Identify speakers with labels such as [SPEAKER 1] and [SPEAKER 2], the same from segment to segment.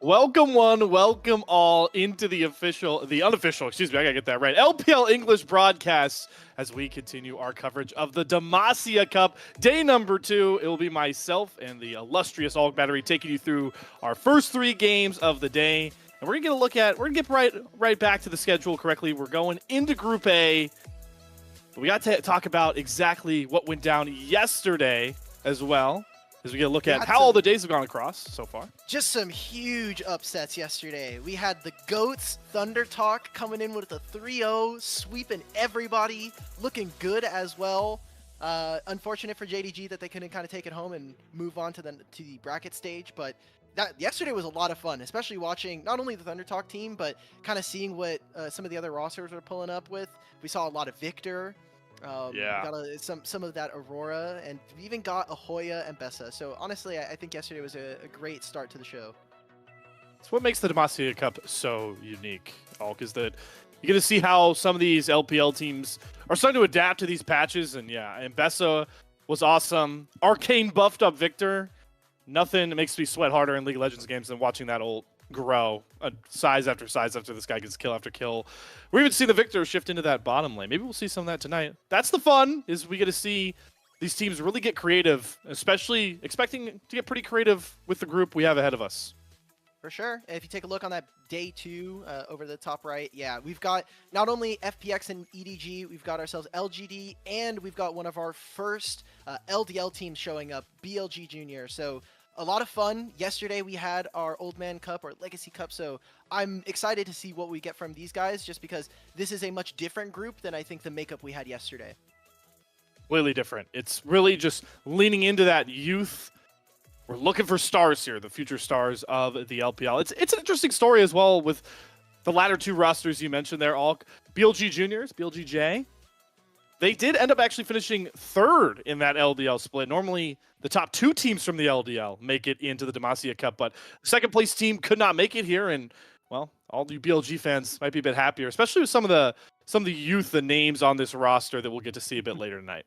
[SPEAKER 1] Welcome one, welcome all into the unofficial, excuse me, I gotta get that right, LPL English broadcast as we continue our coverage of the Demacia Cup, day number 2. It will be myself and the illustrious AlkBattery taking you through our first 3 games of the day. And we're gonna get right back to the schedule correctly. We're going into Group A. But we got to talk about exactly what went down yesterday as well, as we get a look at how all the days have gone across so far.
[SPEAKER 2] Just some huge upsets yesterday. We had the GOATs Thunder Talk coming in with a 3-0, sweeping everybody, looking good as well. Unfortunate for JDG that they couldn't kind of take it home and move on to the bracket stage, but yesterday was a lot of fun, especially watching not only the Thunder Talk team, but kind of seeing what some of the other rosters were pulling up with. We saw a lot of Victor.
[SPEAKER 1] Yeah.
[SPEAKER 2] We got some of that Aurora, and we even got a Hoya and Bessa. So honestly, I think yesterday was a great start to the show.
[SPEAKER 1] It's what makes the Demacia Cup so unique, Alk, is that you get to see how some of these LPL teams are starting to adapt to these patches. And yeah, and Bessa was awesome. Arcane buffed up Victor. Nothing makes me sweat harder in League of Legends games than watching that ult grow size after size after this guy gets kill after kill. We're even seeing the Victor shift into that bottom lane. Maybe we'll see some of that tonight. That's the fun, is we get to see these teams really get creative, especially expecting to get pretty creative with the group we have ahead of us.
[SPEAKER 2] For sure. If you take a look on that day 2 over the top right, yeah, we've got not only FPX and EDG, we've got ourselves LGD, and we've got one of our first LDL teams showing up, BLG Junior. So a lot of fun. Yesterday we had our Old Man Cup or Legacy Cup, so I'm excited to see what we get from these guys, just because this is a much different group than I think the makeup we had yesterday.
[SPEAKER 1] Completely different. It's really just leaning into that youth. We're looking for stars here, the future stars of the LPL. It's an interesting story as well with the latter 2 rosters you mentioned there, Alk. BLG Juniors, BLGJ. They did end up actually finishing 3rd in that LDL split. Normally, the top 2 teams from the LDL make it into the Demacia Cup, but the second place team could not make it here. And well, all you BLG fans might be a bit happier, especially with some of the youth, the names on this roster that we'll get to see a bit later tonight.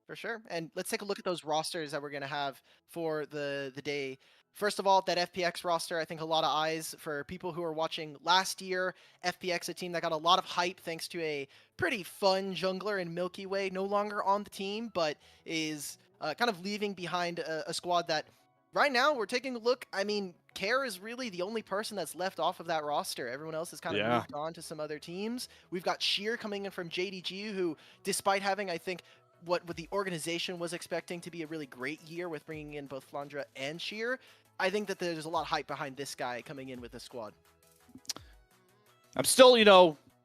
[SPEAKER 2] For sure. And let's take a look at those rosters that we're going to have for the day. First of all, that FPX roster, I think a lot of eyes for people who are watching last year. FPX, a team that got a lot of hype thanks to a pretty fun jungler in Milky Way, no longer on the team, but is kind of leaving behind a squad that right now we're taking a look. I mean, Care is really the only person that's left off of that roster. Everyone else has kind of moved on to some other teams. We've got Sheer coming in from JDG, who, despite having, I think, what the organization was expecting to be a really great year with bringing in both Flandra and Sheer, I think that there's a lot of hype behind this guy coming in with the squad.
[SPEAKER 1] I'm still,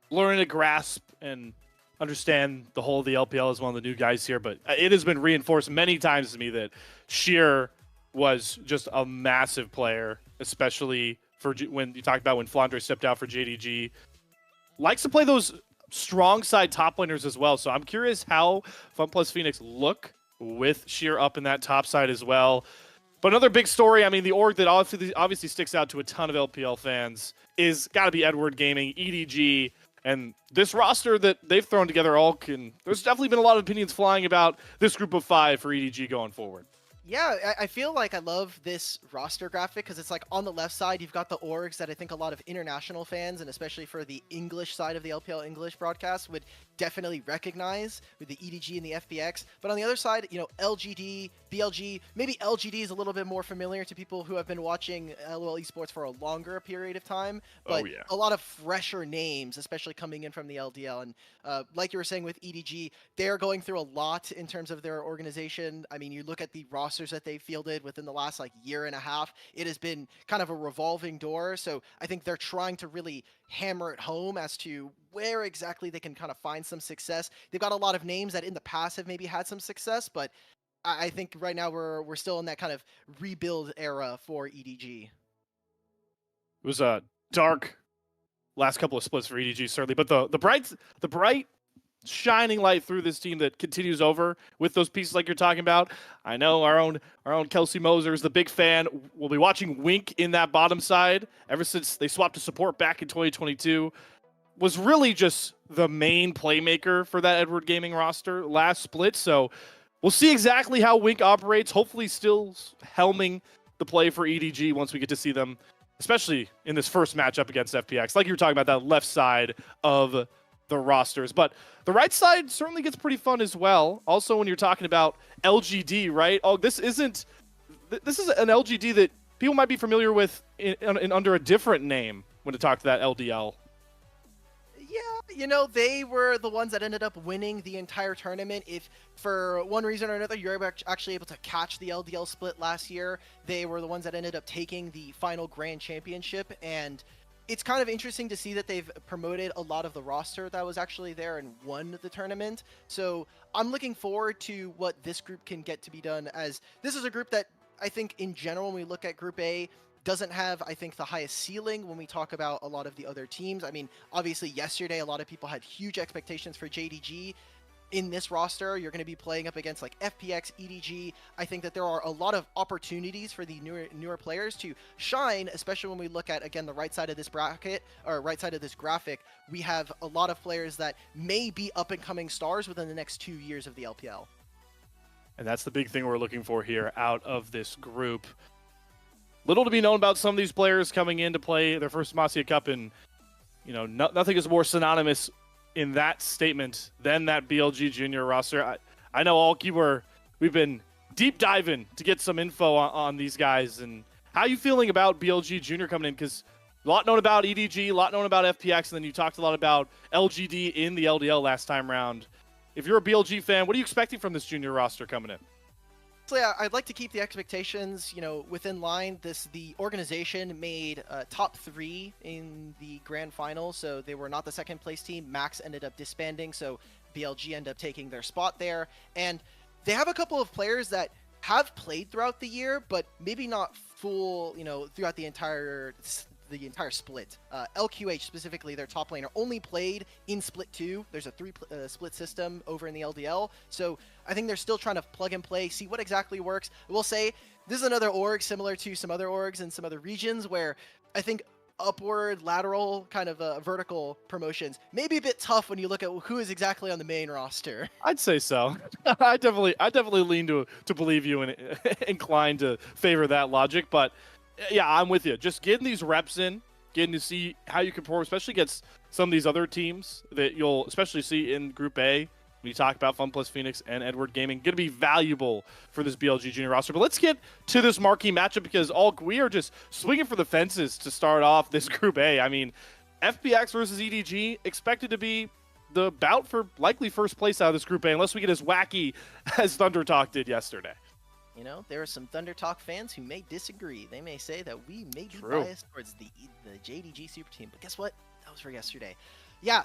[SPEAKER 1] learning to grasp and understand the whole of the LPL as one of the new guys here, but it has been reinforced many times to me that Sheer was just a massive player, especially for when you talked about when Flandre stepped out for JDG. Likes to play those strong side top laners as well, so I'm curious how FunPlus Phoenix look with Sheer up in that top side as well. But another big story, I mean, the org that obviously sticks out to a ton of LPL fans is got to be Edward Gaming, EDG, and this roster that they've thrown together. There's definitely been a lot of opinions flying about this group of 5 for EDG going forward.
[SPEAKER 2] Yeah, I feel like I love this roster graphic because it's like on the left side, you've got the orgs that I think a lot of international fans, and especially for the English side of the LPL English broadcast, would definitely recognize with the EDG and the FPX. But on the other side, LGD, BLG, maybe LGD is a little bit more familiar to people who have been watching LOL esports for a longer period of time. But a lot of fresher names, especially coming in from the LDL. And like you were saying with EDG, they're going through a lot in terms of their organization. I mean, you look at the rosters that they fielded within the last year and a half, it has been kind of a revolving door. So I think they're trying to really hammer it home as to where exactly they can kind of find some success. They've got a lot of names that in the past have maybe had some success, but I think right now we're still in that kind of rebuild era for EDG.
[SPEAKER 1] It was a dark last couple of splits for EDG, certainly, but the bright shining light through this team that continues over with those pieces like you're talking about. I know our own Kelsey Moser is the big fan. We'll be watching Wink in that bottom side ever since they swapped to support back in 2022. Was really just the main playmaker for that Edward Gaming roster last split. So we'll see exactly how Wink operates. Hopefully still helming the play for EDG once we get to see them especially in this first matchup against FPX. Like you were talking about, that left side of the rosters. But the right side certainly gets pretty fun as well. Also, when you're talking about LGD, right? Oh, this is an LGD that people might be familiar with in under a different name when to talk to that LDL.
[SPEAKER 2] Yeah, you know, they were the ones that ended up winning the entire tournament. If for one reason or another you're actually able to catch the LDL split last year, they were the ones that ended up taking the final grand championship. And it's kind of interesting to see that they've promoted a lot of the roster that was actually there and won the tournament. So I'm looking forward to what this group can get to be done, as this is a group that I think in general, when we look at Group A, doesn't have, I think, the highest ceiling when we talk about a lot of the other teams. I mean, obviously yesterday, a lot of people had huge expectations for JDG. In this roster, you're going to be playing up against like FPX, EDG. I think that there are a lot of opportunities for the newer players to shine, especially when we look at, again, the right side of this bracket, or right side of this graphic. We have a lot of players that may be up-and-coming stars within the next 2 years of the LPL.
[SPEAKER 1] And that's the big thing we're looking for here out of this group. Little to be known about some of these players coming in to play their first Demacia Cup, and nothing is more synonymous in that statement than that BLG Junior roster. I know, Alk, we've been deep diving to get some info on these guys. And how are you feeling about BLG Junior coming in? Because a lot known about EDG, a lot known about FPX, and then you talked a lot about LGD in the LDL last time round. If you're a BLG fan, what are you expecting from this junior roster coming in?
[SPEAKER 2] So yeah, I'd like to keep the expectations, within line. The organization made top 3 in the grand final, so they were not the second place team. Max ended up disbanding, so BLG ended up taking their spot there. And they have a couple of players that have played throughout the year, but maybe not full, throughout the entire split. LQH specifically, their top laner, only played in split 2. There's a 3 split system over in the LDL, so I think they're still trying to plug and play, see what exactly works. I will say this is another org similar to some other orgs in some other regions, where I think upward, lateral, kind of vertical promotions may be a bit tough when you look at who is exactly on the main roster.
[SPEAKER 1] I'd say so. I definitely lean to believe you and inclined to favor that logic. But yeah, I'm with you. Just getting these reps in, getting to see how you can perform, especially against some of these other teams that you'll especially see in Group A. When you talk about Fun Plus Phoenix and Edward Gaming, going to be valuable for this BLG Junior roster. But let's get to this marquee matchup, because we are just swinging for the fences to start off this Group A. I mean, FPX versus EDG expected to be the bout for likely first place out of this Group A, unless we get as wacky as Thunder Talk did yesterday.
[SPEAKER 2] There are some Thunder Talk fans who may disagree. They may say that we may be biased towards the JDG Super Team, but guess what? That was for yesterday. Yeah,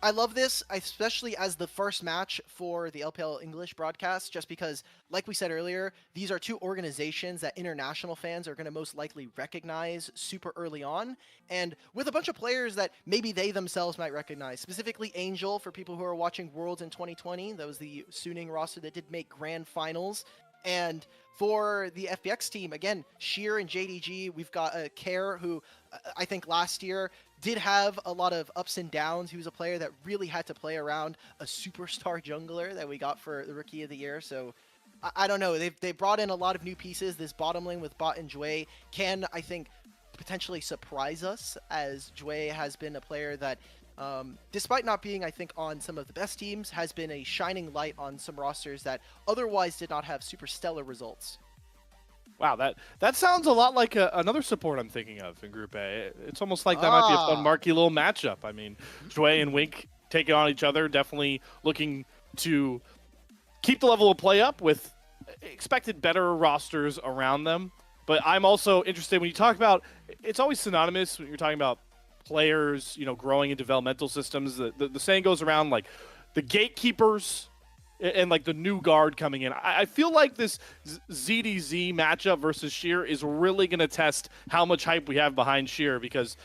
[SPEAKER 2] I love this, especially as the first match for the LPL English broadcast, just because, like we said earlier, these are 2 organizations that international fans are going to most likely recognize super early on, and with a bunch of players that maybe they themselves might recognize, specifically Angel, for people who are watching Worlds in 2020. That was the Suning roster that did make grand finals. And for the FPX team, again, Sheer and JDG, we've got Care, who I think last year did have a lot of ups and downs. He was a player that really had to play around a superstar jungler that we got for the Rookie of the Year. So I don't know. They brought in a lot of new pieces. This bottom lane with Bot and Jue can, I think, potentially surprise us, as Jue has been a player that, despite not being, I think, on some of the best teams, has been a shining light on some rosters that otherwise did not have super stellar results.
[SPEAKER 1] Wow, that sounds a lot like another support I'm thinking of in Group A. It's almost like that might be a fun, marquee little matchup. I mean, Jue and Wink taking on each other, definitely looking to keep the level of play up with expected better rosters around them. But I'm also interested when you talk about, it's always synonymous when you're talking about players, growing in developmental systems. The saying goes around, like the gatekeepers and like the new guard coming in. I feel like this ZDZ matchup versus Sheer is really going to test how much hype we have behind Sheer, because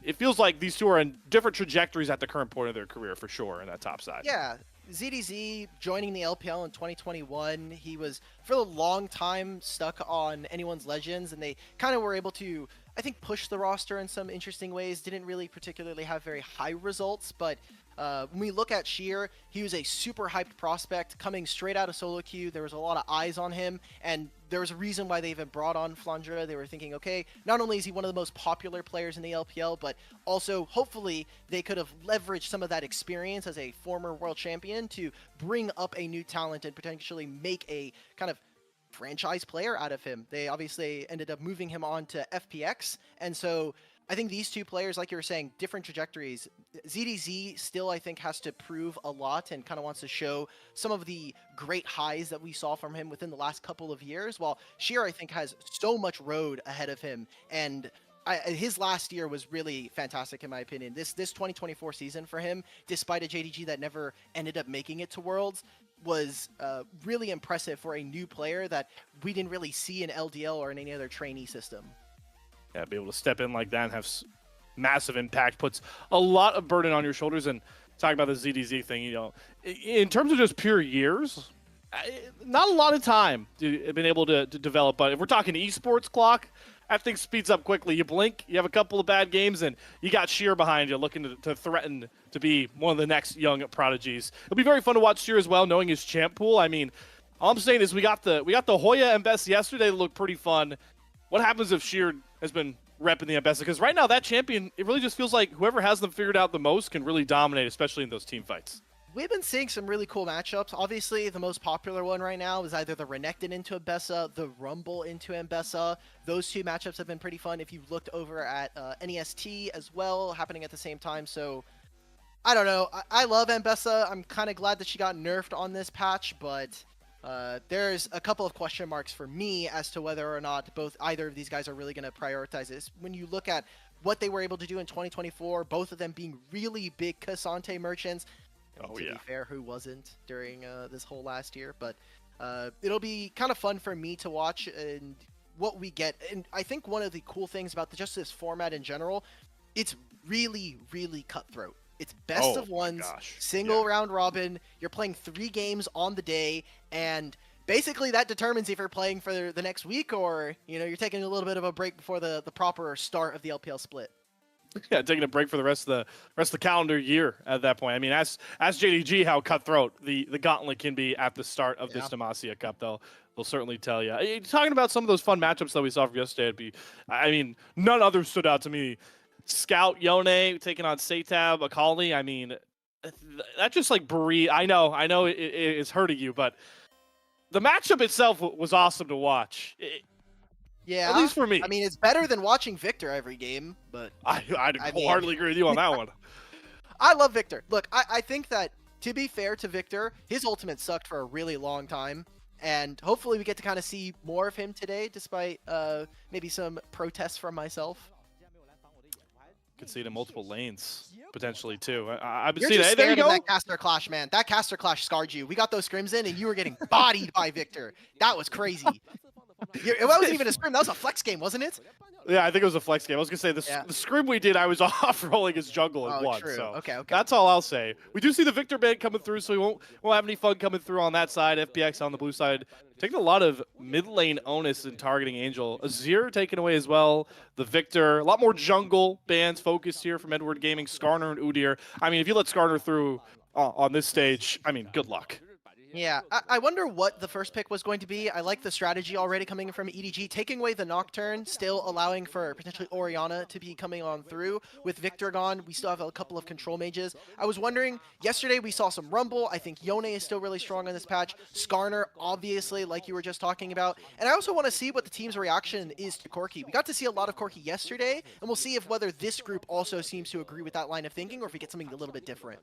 [SPEAKER 1] it feels like these 2 are in different trajectories at the current point of their career, for sure, in that top side.
[SPEAKER 2] Yeah, ZDZ joining the LPL in 2021, he was for a long time stuck on Anyone's Legends, and they kind of were able to, I think, push the roster in some interesting ways. Didn't really particularly have very high results, but When we look at Sheer, he was a super hyped prospect coming straight out of solo queue. There was a lot of eyes on him, and there was a reason why they even brought on Flandre. They were thinking, okay, not only is he one of the most popular players in the LPL, but also hopefully they could have leveraged some of that experience as a former world champion to bring up a new talent and potentially make a kind of franchise player out of him. They obviously ended up moving him on to FPX, and so I think these two players, like you were saying, different trajectories. ZDZ still, I think, has to prove a lot and kind of wants to show some of the great highs that we saw from him within the last couple of years, while Sheer, I think, has so much road ahead of him. And his last year was really fantastic, in my opinion. This 2024 season for him, despite a JDG that never ended up making it to Worlds, was really impressive for a new player that we didn't really see in LDL or in any other trainee system.
[SPEAKER 1] Yeah, be able to step in like that and have massive impact puts a lot of burden on your shoulders. And talking about the ZDZ thing, you know, in terms of just pure years, not a lot of time to been able to develop. But if we're talking esports clock, that thing speeds up quickly. You blink, you have a couple of bad games, and you got Sheer behind you looking to threaten to be one of the next young prodigies. It'll be very fun to watch Sheer as well, knowing his champ pool. I mean, all I'm saying is we got the Hoya and Best yesterday that looked pretty fun. What happens if Sheer has been repping the Ambessa? Because right now that champion, it really just feels like whoever has them figured out the most can really dominate, especially in those team fights.
[SPEAKER 2] We've been seeing some really cool matchups. Obviously, the most popular one right now is either the Renekton into Ambessa, the Rumble into Ambessa. Those two matchups have been pretty fun. If you've looked over at NEST as well, happening at the same time. So, I don't know. I love Ambessa. I'm kind of glad that she got nerfed on this patch, but there's a couple of question marks for me as to whether or not either of these guys are really going to prioritize this. When you look at what they were able to do in 2024, both of them being really big Cassante merchants. To be fair, who wasn't during this whole last year? But it'll be kind of fun for me to watch and what we get. And I think one of the cool things about just this format in general, it's really, really cutthroat. It's best of ones, single round robin. You're playing 3 games on the day, and basically that determines if you're playing for the next week or, you know, you're taking a little bit of a break before the proper start of the LPL split.
[SPEAKER 1] Yeah, taking a break for the rest of the calendar year at that point. I mean, ask JDG how cutthroat the gauntlet can be at the start of this Demacia Cup. They'll certainly tell you. Talking about some of those fun matchups that we saw from yesterday, I mean, none others stood out to me. Scout Yone taking on Satab Akali. I mean, that just like I know it is hurting you, but the matchup itself was awesome to watch.
[SPEAKER 2] Yeah,
[SPEAKER 1] at least for me.
[SPEAKER 2] I mean, it's better than watching Victor every game, but
[SPEAKER 1] I'd wholeheartedly agree with you on that one.
[SPEAKER 2] I love Victor. Look, I think that, to be fair to Victor, his ultimate sucked for a really long time, and hopefully we get to kind of see more of him today, despite maybe some protests from myself.
[SPEAKER 1] Could see it in multiple lanes potentially too. I've been
[SPEAKER 2] seeing that. There you go. That caster clash, man. That caster clash scarred you. We got those scrims in, and you were getting bodied by Victor. That was crazy. It wasn't even a scrim. That was a flex game, wasn't it?
[SPEAKER 1] Yeah, I think it was a flex game. I was going to say, the scrim we did, I was off-rolling his jungle at once.
[SPEAKER 2] True.
[SPEAKER 1] So
[SPEAKER 2] okay.
[SPEAKER 1] That's all I'll say. We do see the Victor ban coming through, so we won't have any fun coming through on that side. FPX on the blue side taking a lot of mid-lane onus in targeting Angel. Azir taken away as well. The Victor, a lot more jungle bans focused here from Edward Gaming, Skarner and Udyr. I mean, if you let Skarner through on this stage, I mean, good luck.
[SPEAKER 2] Yeah, I wonder what the first pick was going to be. I like the strategy already coming from EDG, taking away the Nocturne, still allowing for potentially Orianna to be coming on through. With Victor gone, we still have a couple of control mages. I was wondering, yesterday we saw some Rumble. I think Yone is still really strong on this patch. Skarner, obviously, like you were just talking about. And I also want to see what the team's reaction is to Corki. We got to see a lot of Corki yesterday, and we'll see if whether this group also seems to agree with that line of thinking or if we get something a little bit different.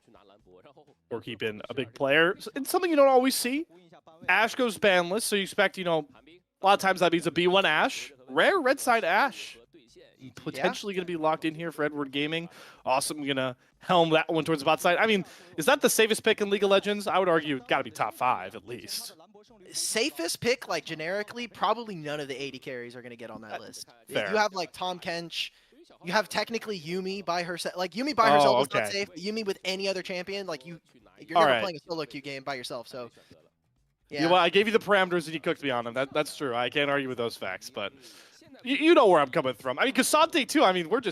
[SPEAKER 1] Corki been a big player. It's something you don't always see. Ashe goes banless, so you expect, you know, a lot of times that means a B1 Ashe. Rare red side Ashe. Potentially going to be locked in here for Edward Gaming. Awesome, going to helm that one towards the bot side. I mean, is that the safest pick in League of Legends? I would argue it's got to be top 5 at least.
[SPEAKER 2] Safest pick, like generically, probably none of the 80 carries are going to get on that list.
[SPEAKER 1] Fair.
[SPEAKER 2] You have like Tom Kench. You have technically Yuumi by herself. Like Yuumi by herself is not safe. But Yuumi with any other champion, like you're never playing a solo queue game by yourself. So yeah.
[SPEAKER 1] Well, I gave you the parameters and you cooked me on them. That's true. I can't argue with those facts, but you know where I'm coming from. I mean, Cassante too. I mean, we're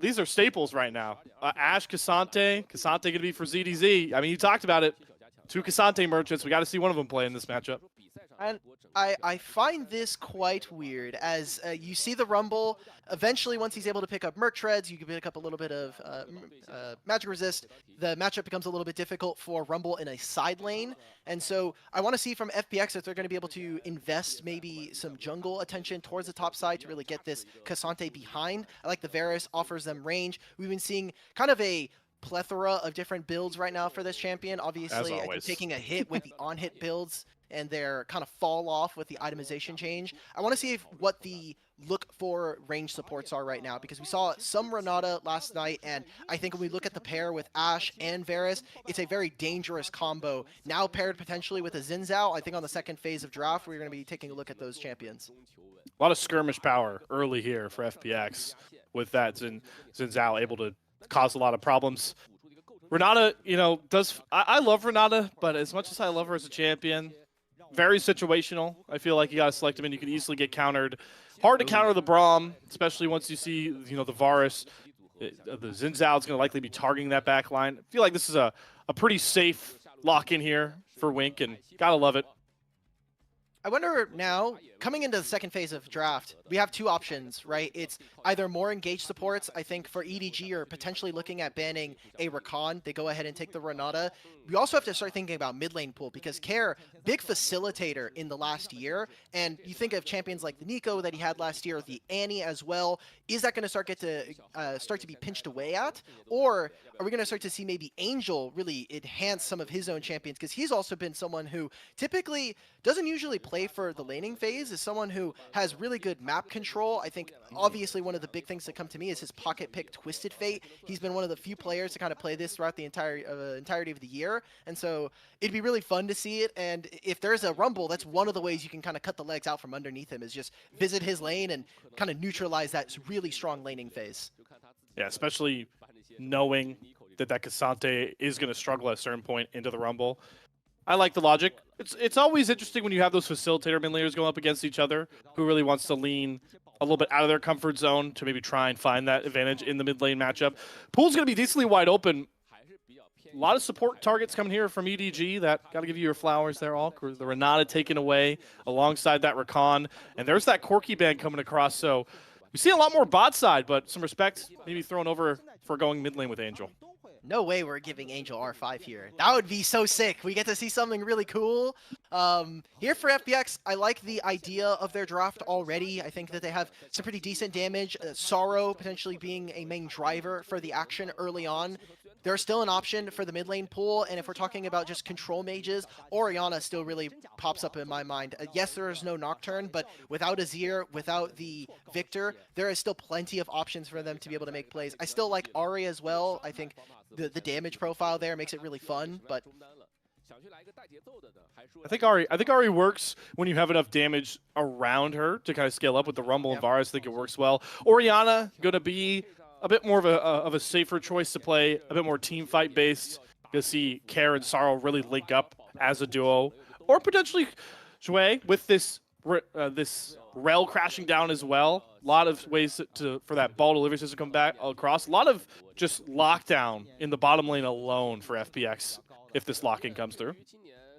[SPEAKER 1] these are staples right now. Ash, Cassante going to be for ZDZ. I mean, you talked about it. 2 Cassante merchants. We got to see one of them play in this matchup.
[SPEAKER 2] And I find this quite weird, as you see the Rumble. Eventually, once he's able to pick up Merc Treads, you can pick up a little bit of Magic Resist. The matchup becomes a little bit difficult for Rumble in a side lane. And so I want to see from FPX if they're going to be able to invest maybe some jungle attention towards the top side to really get this Cassante behind. I like the Varus, offers them range. We've been seeing kind of a plethora of different builds right now for this champion. Obviously, I think taking a hit with the on-hit builds and their kind of fall off with the itemization change. I want to see what the look for range supports are right now, because we saw some Renata last night, and I think when we look at the pair with Ashe and Varus, it's a very dangerous combo. Now paired potentially with a Xin Zhao, I think on the second phase of draft, we're going to be taking a look at those champions.
[SPEAKER 1] A lot of skirmish power early here for FPX with that Xin Zhao able to cause a lot of problems. Renata, you know, I love Renata, but as much as I love her as a champion, very situational. I feel like you got to select him and you can easily get countered. Hard to counter the Braum, especially once you see, you know, the Varus. The Xin Zhao is going to likely be targeting that back line. I feel like this is a pretty safe lock-in here for Wink, and got to love it.
[SPEAKER 2] I wonder now, coming into the second phase of draft, we have two options, right? It's either more engaged supports. I think for EDG or potentially looking at banning a Rakan, they go ahead and take the Renata. We also have to start thinking about mid lane pool, because Care, big facilitator in the last year, and you think of champions like the Nico that he had last year, the Annie as well. Is that going to start to be pinched away at, or are we going to start to see maybe Angel really enhance some of his own champions? Because he's also been someone who typically doesn't usually play for the laning phase, is someone who has really good map control. I think obviously one of the big things that come to me is his pocket pick Twisted Fate. He's been one of the few players to kind of play this throughout the entirety of the year, and so it'd be really fun to see it. And if there's a Rumble, that's one of the ways you can kind of cut the legs out from underneath him, is just visit his lane and kind of neutralize that really strong laning phase.
[SPEAKER 1] Yeah, especially knowing that Cassante is going to struggle at a certain point into the Rumble. I like the logic. It's always interesting when you have those facilitator mid laners going up against each other, who really wants to lean a little bit out of their comfort zone to renata try and find that advantage in the mid lane matchup. Pool's going to be decently wide open. A lot of support targets coming here from EDG. That got to give you your flowers there, Alk. The Renata taken away alongside that Rakan. And there's that Corki band coming across. So we see a lot more bot side, but some respect maybe thrown over for going mid lane with Angel.
[SPEAKER 2] No way we're giving Angel R5 here. That would be so sick. We get to see something really cool. Here for FPX, I like the idea of their draft already. I think that they have some pretty decent damage. Sorrow potentially being a main driver for the action early on. There's still an option for the mid lane pool, and if we're talking about just control mages, Orianna still really pops up in my mind. Yes, there is no Nocturne, but without Azir, without the Victor, there is still plenty of options for them to be able to make plays. I still like Ahri as well. I think the damage profile there makes it really fun, but
[SPEAKER 1] I think Ahri works when you have enough damage around her to kind of scale up with the Rumble and Varus. I think it works well. Orianna gonna be a bit more of a safer choice to play, a bit more team fight based. You'll see Care and Sorrow really link up as a duo, or potentially Shui with this Rel crashing down as well. A lot of ways for that ball delivery system to come back across. A lot of just lockdown in the bottom lane alone for FPX if this lock-in comes through.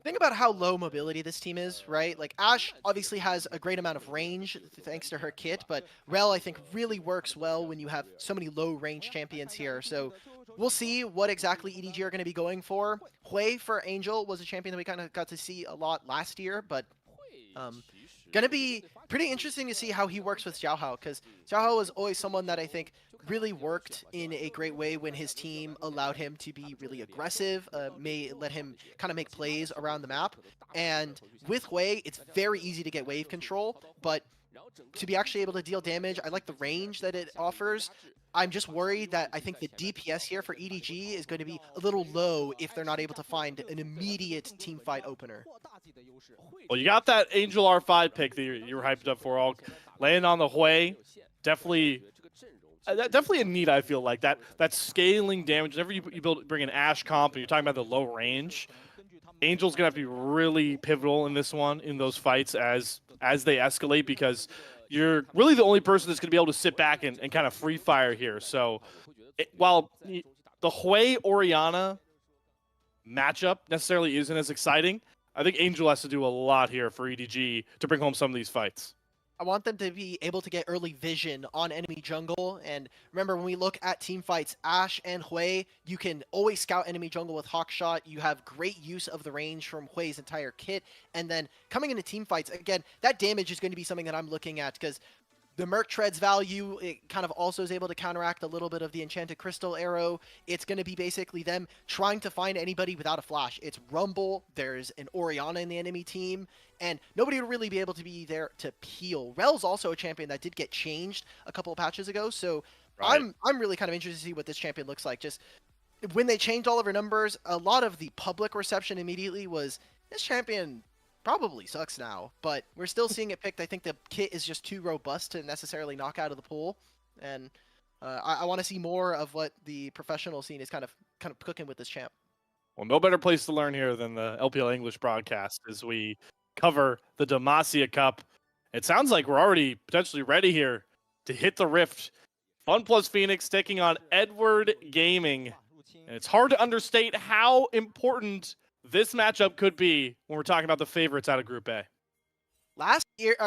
[SPEAKER 2] Think about how low mobility this team is, right? Like, Ashe obviously has a great amount of range thanks to her kit, but Rel, I think, really works well when you have so many low-range champions here. So we'll see what exactly EDG are going to be going for. Hui for Angel was a champion that we kind of got to see a lot last year, but going to be pretty interesting to see how he works with Xiaohao, because Xiaohao was always someone that I think really worked in a great way when his team allowed him to be really aggressive, may let him kind of make plays around the map. And with Hui, it's very easy to get wave control, but to be actually able to deal damage, I like the range that it offers. I'm just worried that I think the DPS here for EDG is going to be a little low if they're not able to find an immediate team fight opener.
[SPEAKER 1] Well, you got that Angel R5 pick that you were hyped up for, Alk. Laying on the Hui, definitely a need, I feel like. That scaling damage, whenever you bring an Ashe comp and you're talking about the low range, Angel's going to have to be really pivotal in this one, in those fights, as as they escalate, because you're really the only person that's going to be able to sit back and kind of free fire here. So while the Hui Oriana matchup necessarily isn't as exciting, I think Angel has to do a lot here for EDG to bring home some of these fights.
[SPEAKER 2] I want them to be able to get early vision on enemy jungle. And remember, when we look at team fights, Ashe and Hui, you can always scout enemy jungle with Hawkshot. You have great use of the range from Hui's entire kit. And then coming into team fights, again, that damage is going to be something that I'm looking at, because the Merc Tread's value, it kind of also is able to counteract a little bit of the Enchanted Crystal arrow. It's going to be basically them trying to find anybody without a flash. It's Rumble, there's an Orianna in the enemy team, and nobody would really be able to be there to peel. Rel's also a champion that did get changed a couple of patches ago, so right. I'm really kind of interested to see what this champion looks like. Just when they changed all of her numbers, a lot of the public reception immediately was, this champion probably sucks now, but we're still seeing it picked. I think the kit is just too robust to necessarily knock out of the pool, and I want to see more of what the professional scene is kind of cooking with this champ.
[SPEAKER 1] Well, no better place to learn here than the LPL English broadcast as we cover the Demacia Cup. It sounds like we're already potentially ready here to hit the Rift. FunPlus Phoenix taking on Edward Gaming, and it's hard to understate how important this matchup could be when we're talking about the favorites out of Group A.
[SPEAKER 2] Last year's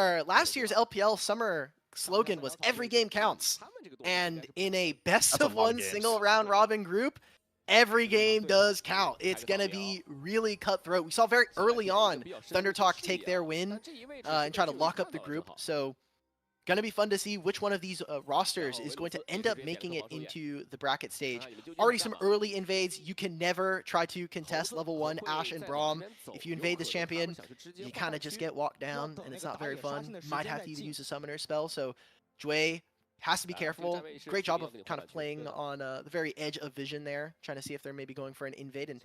[SPEAKER 2] LPL summer slogan was "Every game counts," and in a best-of-1 single round robin group, every game does count. It's gonna be really cutthroat. We saw very early on ThunderTalk take their win and try to lock up the group. So gonna be fun to see which one of these rosters is going to end up making it into the bracket stage. Already some early invades. You can never try to contest level 1 Ashe and Braum. If you invade this champion, you kind of just get walked down, and it's not very fun. Might have to even use a summoner spell. So Jue has to be careful. Great job of kind of playing on the very edge of vision there, trying to see if they're maybe going for an invade, and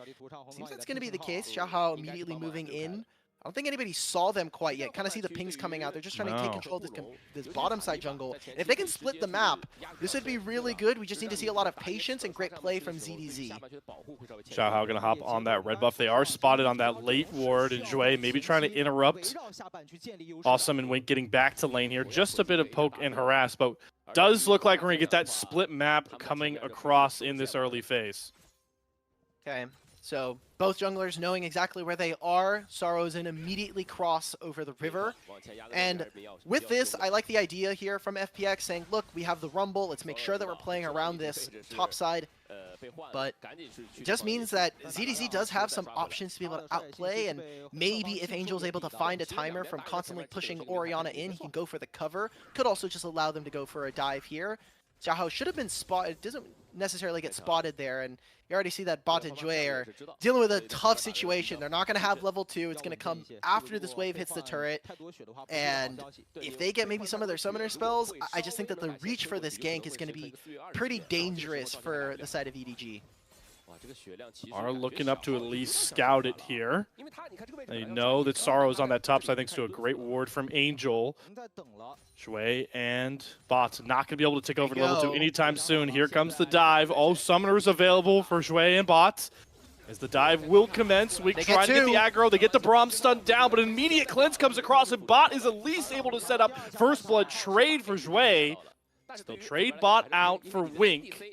[SPEAKER 2] seems that's going to be the case. Xiaohao immediately moving in. I don't think anybody saw them quite yet. Kind of see the pings coming out. They're just trying to take control of this bottom side jungle. And if they can split the map, this would be really good. We just need to see a lot of patience and great play from ZDZ.
[SPEAKER 1] Xiaohao going to hop on that red buff. They are spotted on that late ward, and Jue maybe trying to interrupt. Awesome and Wink getting back to lane here. Just a bit of poke and harass, but does look like we're going to get that split map coming across in this early phase.
[SPEAKER 2] Okay. So both junglers knowing exactly where they are. Sorrow's in immediately cross over the river. And with this, I like the idea here from FPX saying, look, we have the Rumble. Let's make sure that we're playing around this top side. But it just means that ZDZ does have some options to be able to outplay, and maybe if Angel's able to find a timer from constantly pushing Orianna in, he can go for the cover. Could also just allow them to go for a dive here. Xiaohao should have been spotted. Doesn't necessarily get spotted there, and you already see that Bot and Jue are dealing with a tough situation. They're not going to have level 2. It's going to come after this wave hits the turret, and if they get maybe some of their summoner spells, I just think that the reach for this gank is going to be pretty dangerous for the side of EDG.
[SPEAKER 1] Are looking up to at least scout it here. They know that Sorrow's on that top side thanks to a great ward from Angel. Jue and Bot not going to be able to take over to level 2 anytime soon. Here comes the dive. All summoners available for Jue and Bot. As the dive will commence, Wink trying to get the aggro. They get the Braum stunned down, but an immediate cleanse comes across, and Bot is at least able to set up first blood trade for Jue. They'll trade Bot out for Wink,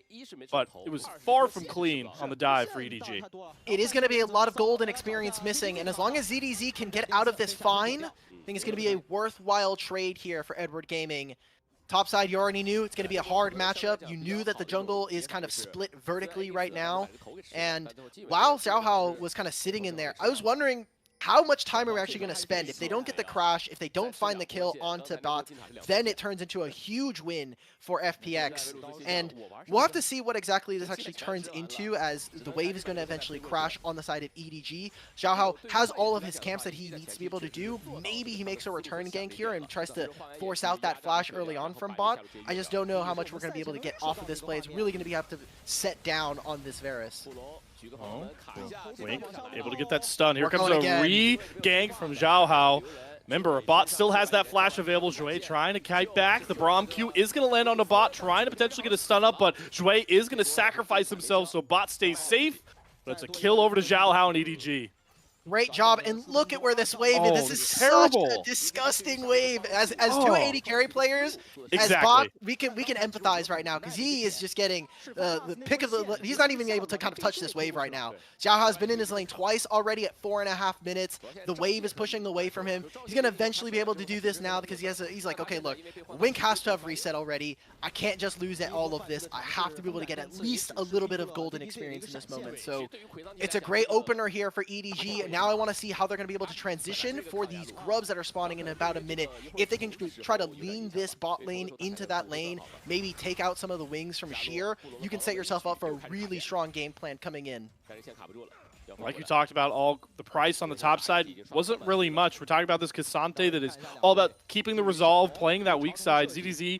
[SPEAKER 1] but it was far from clean on the dive for EDG.
[SPEAKER 2] It is going to be a lot of gold and experience missing, and as long as ZDZ can get out of this fine, I think it's going to be a worthwhile trade here for Edward Gaming. Topside, you already knew it's going to be a hard matchup. You knew that the jungle is kind of split vertically right now, and while Xiaohao was kind of sitting in there, I was wondering how much time are we actually going to spend? If they don't get the crash, if they don't find the kill onto Bot, then it turns into a huge win for FPX. And we'll have to see what exactly this actually turns into, as the wave is going to eventually crash on the side of EDG. Xiaohao has all of his camps that he needs to be able to do. Maybe he makes a return gank here and tries to force out that flash early on from Bot. I just don't know how much we're going to be able to get off of this play. It's really going to have to set down on this Varus.
[SPEAKER 1] Oh, Wink able to get that stun. Here comes a re-gank from Xiaohao. Remember, Bot still has that flash available. Jue trying to kite back. The Braum Q is going to land on the Bot, trying to potentially get a stun up, but Jue is going to sacrifice himself so Bot stays safe. But it's a kill over to Xiaohao and EDG.
[SPEAKER 2] Great job, and look at where this wave is. This is such a disgusting wave. As two AD carry players, as bot, we can empathize right now because he is just getting the pick of the. He's not even able to kind of touch this wave right now. Xiaohao has been in his lane twice already at 4.5 minutes. The wave is pushing away from him. He's gonna eventually be able to do this now because he's like, okay, look, Wink has to have reset already. I can't just lose at all of this. I have to be able to get at least a little bit of golden experience in this moment. So it's a great opener here for EDG. Now I want to see how they're going to be able to transition for these grubs that are spawning in about a minute. If they can try to lean this bot lane into that lane, maybe take out some of the wings from Sheer, you can set yourself up for a really strong game plan coming in.
[SPEAKER 1] Like you talked about, all the price on the top side wasn't really much. We're talking about this Cassante that is all about keeping the resolve, playing that weak side. ZDZ,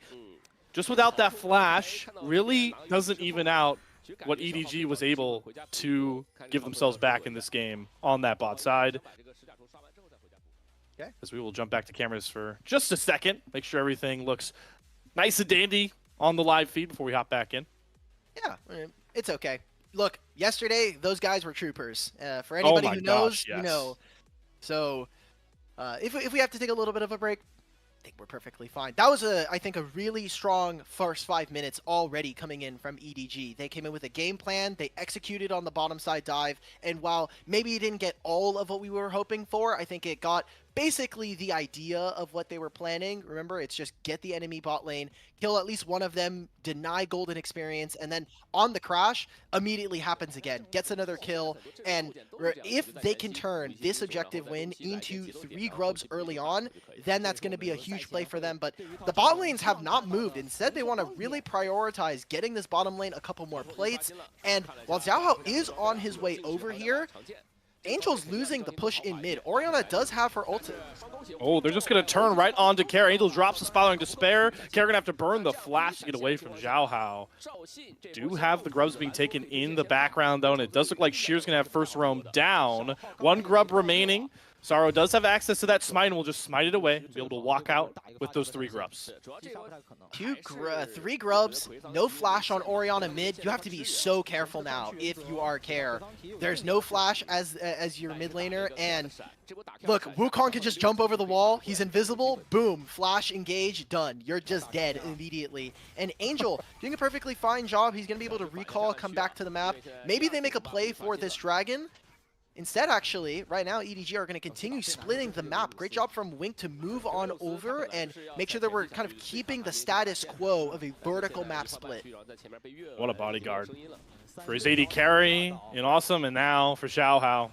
[SPEAKER 1] just without that flash, really doesn't even out what EDG was able to give themselves back in this game on that bot side.
[SPEAKER 2] Okay.
[SPEAKER 1] As we will jump back to cameras for just a second, make sure everything looks nice and dandy on the live feed before we hop back in.
[SPEAKER 2] Yeah, it's okay. Look, yesterday, those guys were troopers. For anybody who knows, you know. So, if we have to take a little bit of a break, I think we're perfectly fine. That was, I think, a really strong first 5 minutes already coming in from EDG. They came in with a game plan. They executed on the bottom side dive. And while maybe it didn't get all of what we were hoping for, I think it got basically the idea of what they were planning. Remember, it's just get the enemy bot lane, kill at least one of them, deny golden experience, and then on the crash, immediately happens again. Gets another kill, and if they can turn this objective win into 3 grubs early on, then that's going to be a huge play for them. But the bot lanes have not moved. Instead, they want to really prioritize getting this bottom lane a couple more plates. And while Xiaohao is on his way over here, Angel's losing the push in mid. Orianna does have her ult.
[SPEAKER 1] Oh, they're just going to turn right onto Kara. Angel drops the Spiraling Despair. Kara going to have to burn the flash to get away from Xiaohao. Do have the grubs being taken in the background, though, and it does look like Sheer's going to have first roam down. 1 grub remaining. Sorrow does have access to that smite and will just smite it away. Be able to walk out with those 3 grubs.
[SPEAKER 2] 3 grubs, no flash on Orianna mid. You have to be so careful now if you are Care. There's no flash as your mid laner, and look, Wukong can just jump over the wall. He's invisible. Boom, flash, engage, done. You're just dead immediately. And Angel doing a perfectly fine job. He's going to be able to recall, come back to the map. Maybe they make a play for this dragon. Instead, actually, right now, EDG are going to continue splitting the map. Great job from Wink to move on over and make sure that we're kind of keeping the status quo of a vertical map split.
[SPEAKER 1] What a bodyguard. For his AD carry, in awesome, and now for Xiaohao.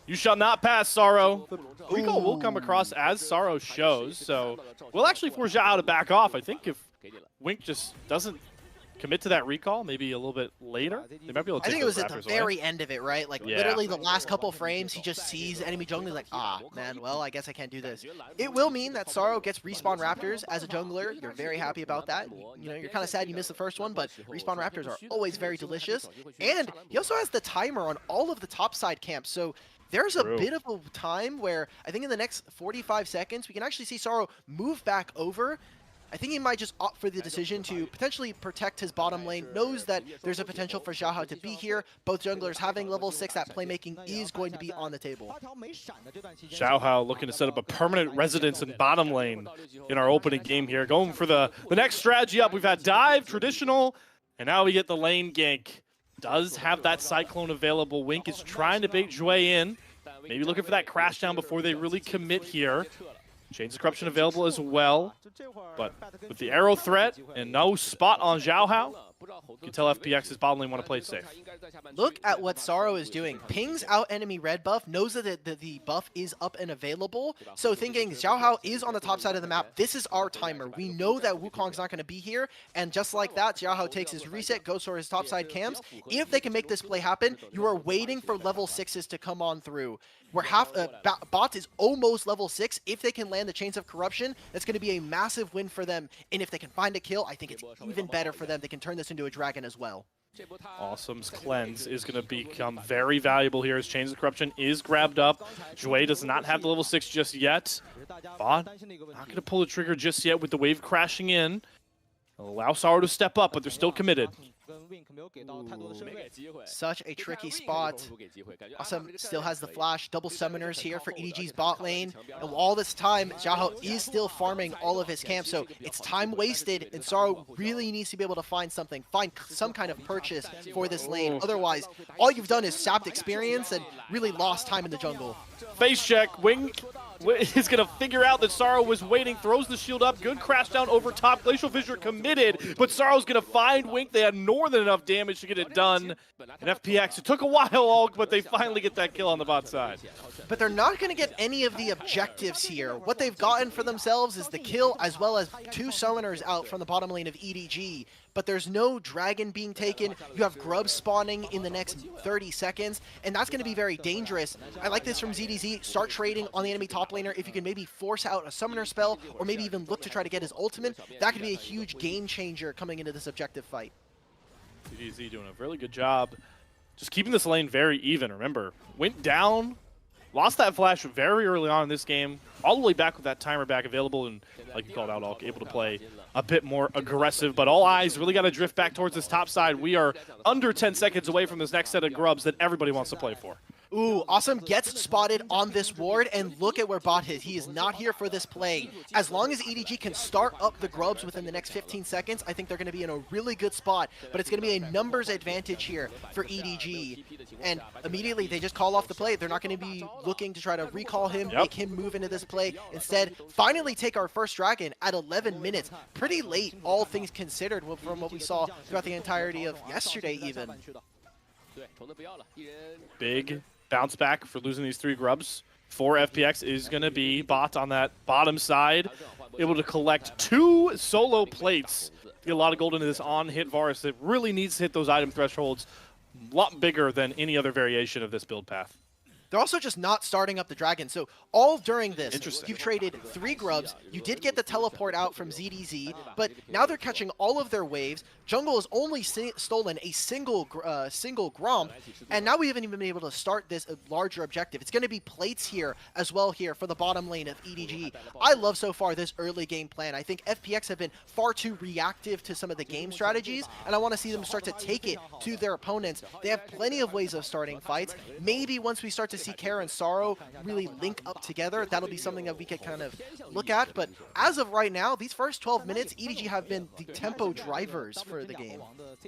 [SPEAKER 1] You shall not pass, Sorrow. The recall will come across as Sorrow shows, so we'll actually force Xiaohao to back off. I think if Wink just doesn't commit to that recall maybe a little bit later, they might be able to take
[SPEAKER 2] I think it was at the
[SPEAKER 1] away.
[SPEAKER 2] very end of it, right? Like literally the last couple frames, he just sees enemy jungler, he's like, ah, man, well, I guess I can't do this. It will mean that Sorrow gets respawn Raptors as a jungler. You're very happy about that. You know, you're kind of sad you missed the first one, but respawn Raptors are always very delicious. And he also has the timer on all of the top side camps, so there's a bit of a time where I think in the next 45 seconds, we can actually see Sorrow move back over. I think he might just opt for the decision to potentially protect his bottom lane, knows that there's a potential for Xiaohao to be here. Both junglers having level 6, that playmaking is going to be on the table.
[SPEAKER 1] Xiaohao looking to set up a permanent residence in bottom lane in our opening game here. Going for the next strategy up. We've had dive, traditional, and now we get the lane gank. Does have that Cyclone available. Wink is trying to bait Jue in. Maybe looking for that crash down before they really commit here. Chains of Corruption available as well, but with the arrow threat and no spot on Xiaohao, you can tell FPX's bottom lane want to play it safe.
[SPEAKER 2] Look at what Sorrow is doing. Pings out enemy red buff, knows that the buff is up and available, so thinking Xiaohao is on the top side of the map, this is our timer. We know that Wukong's not going to be here, and just like that, Xiaohao takes his reset, goes for his top side camps. If they can make this play happen, you are waiting for level 6s to come on through. Where bot is almost level 6. If they can land the Chains of Corruption, that's going to be a massive win for them. And if they can find a kill, I think it's even better for them. They can turn this into a dragon as well.
[SPEAKER 1] Awesome's Cleanse is going to become very valuable here as Chains of Corruption is grabbed up. Jue does not have the level 6 just yet. Bot not going to pull the trigger just yet with the wave crashing in. Allow Sorrow to step up, but they're still committed.
[SPEAKER 2] Such a tricky spot. Awesome still has the flash, double summoners here for EDG's bot lane, and all this time, Xiaohao is still farming all of his camp, so it's time wasted, and Sorrow really needs to be able to find something, find some kind of purchase for this lane. Otherwise, all you've done is sapped experience and really lost time in the jungle.
[SPEAKER 1] Face check, Wing is going to figure out that Sorrow was waiting, throws the shield up, good crash down over top, Glacial Fissure committed, but Sorrow's going to find Wink. They had more than enough damage to get it done. And FPX, it took a while, Alk, but they finally get that kill on the bot side.
[SPEAKER 2] But they're not going to get any of the objectives here. What they've gotten for themselves is the kill as well as 2 summoners out from the bottom lane of EDG. But there's no dragon being taken. You have grubs spawning in the next 30 seconds, and that's going to be very dangerous. I like this from ZDZ. Start trading on the enemy top laner. If you can maybe force out a summoner spell, or maybe even look to try to get his ultimate, that could be a huge game changer coming into this objective fight.
[SPEAKER 1] ZDZ doing a really good job just keeping this lane very even. Remember, went down, lost that flash very early on in this game, all the way back with that timer back available, and like you called out, Alk, able to play a bit more aggressive. But all eyes really got to drift back towards this top side. We are under 10 seconds away from this next set of grubs that everybody wants to play for.
[SPEAKER 2] Ooh, Awesome gets spotted on this ward, and look at where bot is. He is not here for this play. As long as EDG can start up the grubs within the next 15 seconds, I think they're going to be in a really good spot, but it's going to be a numbers advantage here for EDG. And immediately they just call off the play. They're not going to be looking to try to recall him, make him move into this play. Instead, finally take our first dragon at 11 minutes. Pretty late, all things considered, from what we saw throughout the entirety of yesterday even.
[SPEAKER 1] Big bounce back for losing these 3 grubs. For FPX is going to be bot on that bottom side, able to collect 2 solo plates. Get a lot of gold into this on-hit Varus that really needs to hit those item thresholds a lot bigger than any other variation of this build path.
[SPEAKER 2] They're also just not starting up the dragon. So all during this, you've traded 3 grubs. You did get the teleport out from ZDZ, but now they're catching all of their waves. Jungle has only stolen a single Gromp, and now we haven't even been able to start this larger objective. It's going to be plates here as well here for the bottom lane of EDG. I love so far this early game plan. I think FPX have been far too reactive to some of the game strategies, and I want to see them start to take it to their opponents. They have plenty of ways of starting fights. Maybe once we start to see Kara and Sorrow really link up together, that'll be something that we could kind of look at. But as of right now, these first 12 minutes, EDG have been the tempo drivers for the game.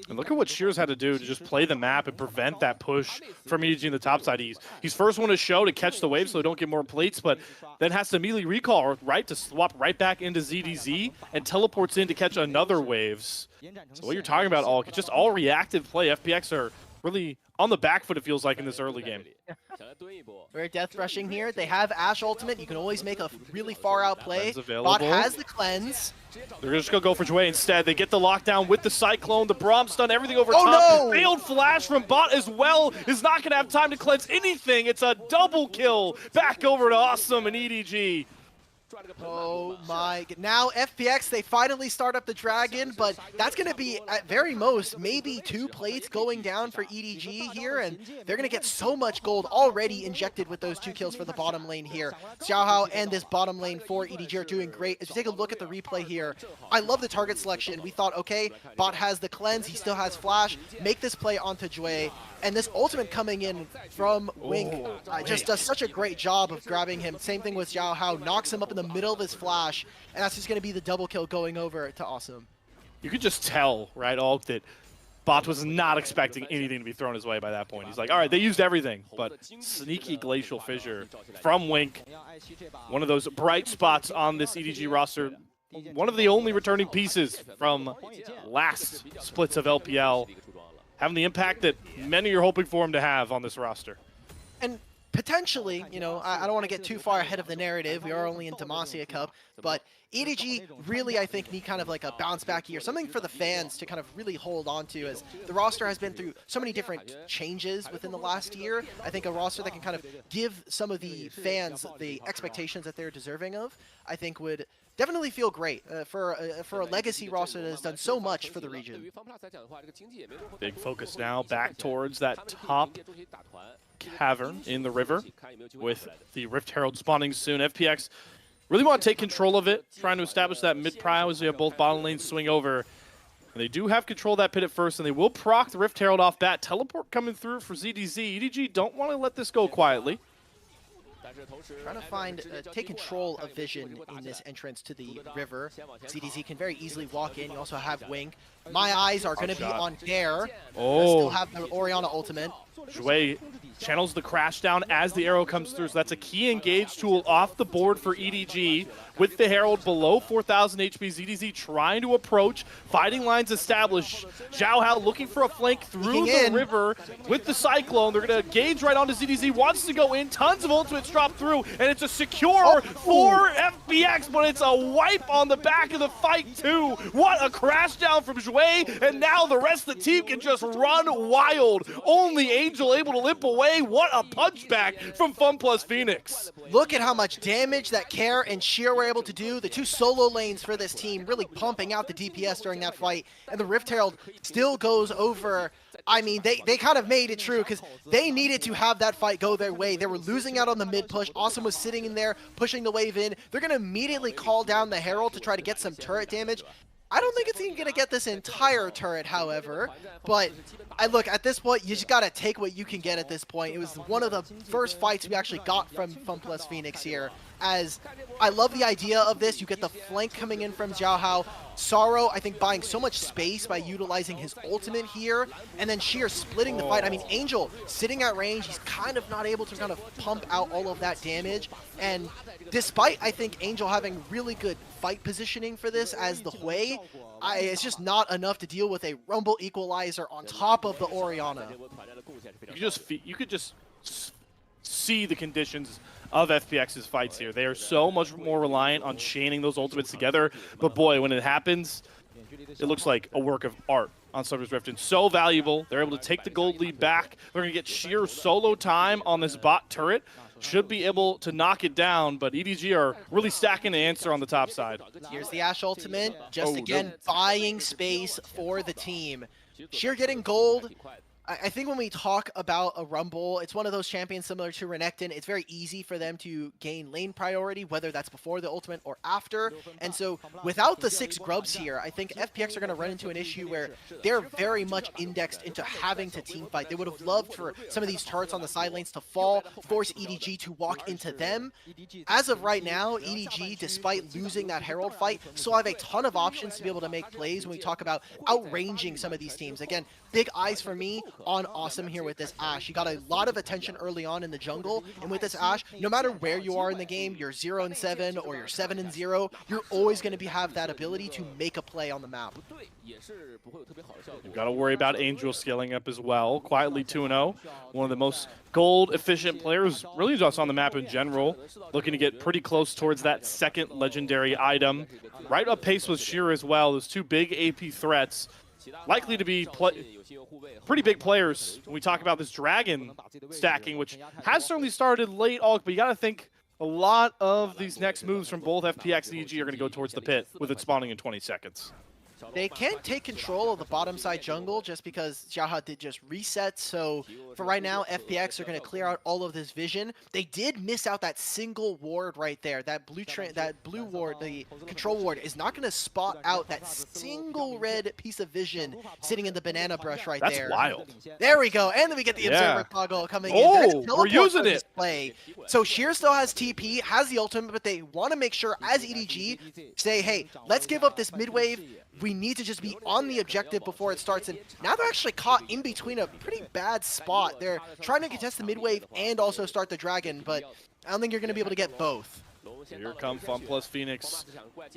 [SPEAKER 1] And look at what Shears had to do to just play the map and prevent that push from EDG in the top side. He's first one to show to catch the wave so they don't get more plates, but then has to immediately recall, right, to swap right back into ZDZ and teleports in to catch another waves. So what you're talking about, Alk, just all reactive play. FPX are really on the back foot, it feels like, in this early game.
[SPEAKER 2] We're death rushing here. They have Ashe ultimate. You can always make a really far out play.
[SPEAKER 1] Bot
[SPEAKER 2] has the cleanse.
[SPEAKER 1] They're just going to go for Jway instead. They get the lockdown with the Cyclone. The Braum stun, everything over top.
[SPEAKER 2] No!
[SPEAKER 1] Failed flash from bot as well. Is not going to have time to cleanse anything. It's a double kill. Back over to Awesome and EDG.
[SPEAKER 2] Oh my god. Now FPX, they finally start up the dragon, but that's going to be at very most maybe 2 plates going down for EDG here, and they're going to get so much gold already injected with those 2 kills for the bottom lane here. Xiaohao and this bottom lane for EDG are doing great. As you take a look at the replay here, I love the target selection. We thought, okay, bot has the cleanse, he still has flash, make this play onto Jway, and this ultimate coming in from Wink just does such a great job of grabbing him. Same thing with Xiaohao, knocks him up in the middle of his flash, and that's just going to be the double kill going over to Awesome.
[SPEAKER 1] You could just tell, right, Alk, that bot was not expecting anything to be thrown his way by that point. He's like, all right, they used everything, but sneaky Glacial Fissure from Wink. One of those bright spots on this EDG roster. One of the only returning pieces from last splits of LPL. Having the impact that many are hoping for him to have on this roster.
[SPEAKER 2] And potentially, you know, I don't want to get too far ahead of the narrative. We are only in Demacia Cup, but EDG really, I think, need kind of like a bounce back year, something for the fans to kind of really hold on to, as the roster has been through so many different changes within the last year. I think a roster that can kind of give some of the fans the expectations that they're deserving of, I think would definitely feel great for a legacy roster that has done so much for the region.
[SPEAKER 1] Big focus now back towards that top cavern in the river with the Rift Herald spawning soon. FPX really want to take control of it, trying to establish that mid-prio as we have both bottom lanes swing over. And they do have control of that pit at first, and they will proc the Rift Herald off bat. Teleport coming through for ZDZ. EDG don't want to let this go quietly.
[SPEAKER 2] Trying to find, take control of vision in this entrance to the river. ZDZ can very easily walk in. You also have Wink. My eyes are going to be on Dare. Still have the Orianna ultimate.
[SPEAKER 1] Jouet channels the crash down as the arrow comes through, so that's a key engage tool off the board for EDG. With the Herald below 4,000 HP, ZDZ trying to approach, fighting lines established. Xiao Hao looking for a flank through the river with the Cyclone. They're going to engage right onto ZDZ, wants to go in, tons of ultimates drop through, and it's a secure for FPX, but it's a wipe on the back of the fight too. What a crash down from Jouet, and now the rest of the team can just run wild. Only Angel able to limp away. What a punchback from FunPlus Phoenix.
[SPEAKER 2] Look at how much damage that Care and Sheer were able to do. The two solo lanes for this team really pumping out the DPS during that fight. And the Rift Herald still goes over. I mean, they kind of made it true because they needed to have that fight go their way. They were losing out on the mid push. Awesome was sitting in there, pushing the wave in. They're going to immediately call down the Herald to try to get some turret damage. I don't think it's even going to get this entire turret, however, but look, at this point, you just got to take what you can get at this point. It was one of the first fights we actually got from FunPlus Phoenix here, as I love the idea of this. You get the flank coming in from Xiao Hao. Sorrow, I think, buying so much space by utilizing his ultimate here, and then Sheer splitting the fight. I mean, Angel sitting at range, he's kind of not able to kind of pump out all of that damage, and despite, I think, Angel having really good fight positioning for this as the Hui, it's just not enough to deal with a Rumble Equalizer on top of the Orianna.
[SPEAKER 1] You could just see the conditions of FPX's fights here. They are so much more reliant on chaining those ultimates together, but boy, when it happens, it looks like a work of art on Summer's Rift, and so valuable. They're able to take the gold lead back. They're going to get sheer solo time on this bot turret. Should be able to knock it down, but EDG are really stacking the answer on the top side.
[SPEAKER 2] Here's the Ashe ultimate, just again buying space for the team. Sheer getting gold. I think when we talk about a Rumble, it's one of those champions similar to Renekton. It's very easy for them to gain lane priority, whether that's before the ultimate or after. And so without the 6 grubs here, I think FPX are going to run into an issue where they're very much indexed into having to team fight. They would have loved for some of these turrets on the side lanes to fall, force EDG to walk into them. As of right now, EDG, despite losing that Herald fight, still have a ton of options to be able to make plays when we talk about outranging some of these teams. Again, big eyes for me on Awesome here with this Ashe. You got a lot of attention early on in the jungle, and with this Ashe, no matter where you are in the game, you're 0-7 or you're 7-0, you're always going to have that ability to make a play on the map.
[SPEAKER 1] You've got to worry about Angel scaling up as well. Quietly 2-0. One of the most gold-efficient players, really just on the map in general. Looking to get pretty close towards that second legendary item. Right up pace with Sheer as well. Those two big AP threats. Likely to be pretty big players when we talk about this Dragon stacking, which has certainly started late, Alk, but you got to think a lot of these next moves from both FPX and EDG are going to go towards the pit, with it spawning in 20 seconds.
[SPEAKER 2] They can't take control of the bottom side jungle just because Xiao Hao did just reset. So for right now, FPX are going to clear out all of this vision. They did miss out that single ward right there. That blue ward, the control ward, is not going to spot out that single red piece of vision sitting in the banana brush right there.
[SPEAKER 1] That's wild.
[SPEAKER 2] There we go. And then we get the observer toggle coming in.
[SPEAKER 1] Oh, we're using it.
[SPEAKER 2] Play. So Sheer still has TP, has the ultimate, but they want to make sure as EDG say, hey, let's give up this mid wave. We need to just be on the objective before it starts, and now they're actually caught in between a pretty bad spot. They're trying to contest the mid wave and also start the dragon, but I don't think you're going to be able to get both.
[SPEAKER 1] Here come FunPlus Phoenix.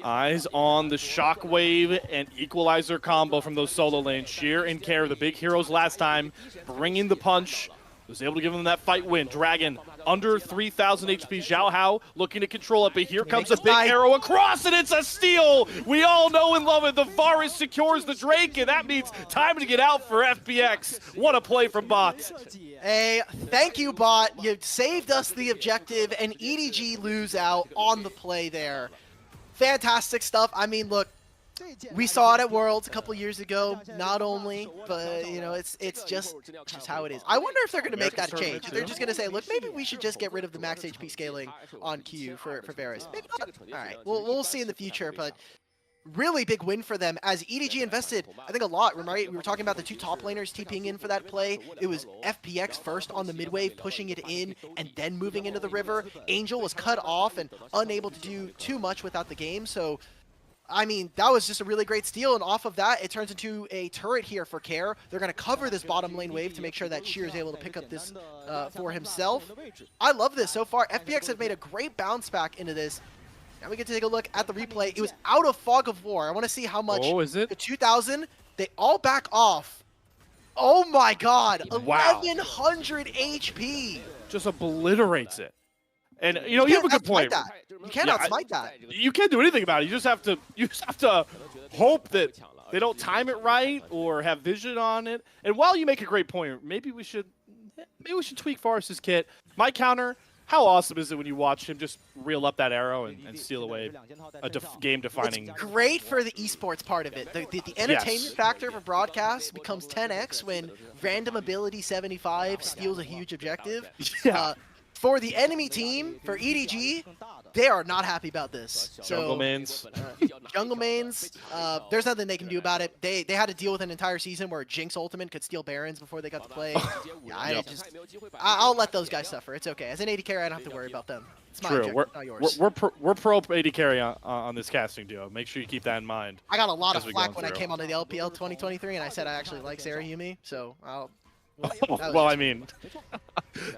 [SPEAKER 1] Eyes on the Shockwave and Equalizer combo from those solo lanes. Sheer and Care, the big heroes last time, bringing the punch. Was able to give them that fight win. Dragon under 3,000 HP. Xiao Hao looking to control it, but here comes a big arrow across, and it's a steal. We all know and love it. The Varus secures the Drake, and that means time to get out for FPX. What a play from Bot.
[SPEAKER 2] Hey, thank you, Bot. You saved us the objective, and EDG lose out on the play there. Fantastic stuff. I mean, look, we saw it at Worlds a couple years ago, not only, but, you know, it's just how it is. I wonder if they're going to make that change. If they're just going to say, look, maybe we should just get rid of the max HP scaling on Q for Varus. Maybe not. All right, we'll see in the future, but really big win for them as EDG invested, I think, a lot, right? We were talking about the two top laners TPing in for that play. It was FPX first on the mid wave, pushing it in, and then moving into the river. Angel was cut off and unable to do too much without the game, so I mean, that was just a really great steal, and off of that, it turns into a turret here for Care. They're going to cover this bottom lane wave to make sure that Sheer is able to pick up this for himself. I love this so far. FPX have made a great bounce back into this. Now we get to take a look at the replay. It was out of Fog of War. I want to see how much.
[SPEAKER 1] Oh, is it?
[SPEAKER 2] The 2,000, they all back off. Oh my god,
[SPEAKER 1] Wow.
[SPEAKER 2] 1,100 HP.
[SPEAKER 1] Just obliterates it. And you have a good point.
[SPEAKER 2] You can't outsmite that.
[SPEAKER 1] You can't do anything about it. You just have to hope that they don't time it right or have vision on it. And while you make a great point, maybe we should tweak Forrest's kit. My counter. How awesome is it when you watch him just reel up that arrow and steal away a game-defining...
[SPEAKER 2] It's great for the esports part of it. The entertainment factor for broadcast becomes 10x when random ability 75 steals a huge objective.
[SPEAKER 1] Yeah.
[SPEAKER 2] For the enemy team, for EDG, they are not happy about this.
[SPEAKER 1] Jungle mains.
[SPEAKER 2] Jungle mains, there's nothing they can do about it. They had to deal with an entire season where Jinx Ultimate could steal Barons before they got to play. Yeah, I'll let those guys suffer. It's okay. As an AD carry, I don't have to worry about them. It's my objective, not yours.
[SPEAKER 1] We're pro AD carry on this casting duo. Make sure you keep that in mind.
[SPEAKER 2] I got a lot of flack when I came onto the LPL 2023, and I said I actually like Sarah Yumi, so I'll...
[SPEAKER 1] Well, I mean,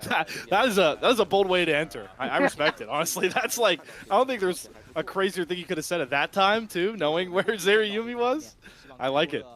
[SPEAKER 1] that is a bold way to enter. I respect it. Honestly, that's like, I don't think there's a crazier thing you could have said at that time, too, knowing where Zerayumi was. I like it.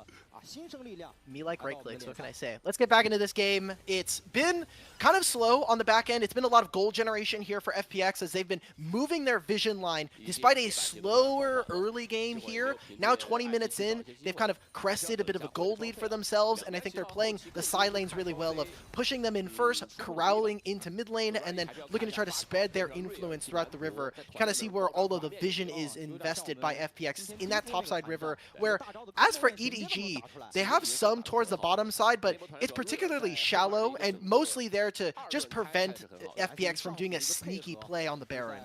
[SPEAKER 2] Me like right clicks, what can I say? Let's get back into this game. It's been kind of slow on the back end. It's been a lot of gold generation here for FPX as they've been moving their vision line despite a slower early game here. Now 20 minutes in, they've kind of crested a bit of a gold lead for themselves, and I think they're playing the side lanes really well of pushing them in first, corralling into mid lane, and then looking to try to spread their influence throughout the river. You kind of see where all of the vision is invested by FPX in that topside river, where as for EDG, they have some towards the bottom side, but it's particularly shallow and mostly there to just prevent FPX from doing a sneaky play on the Baron.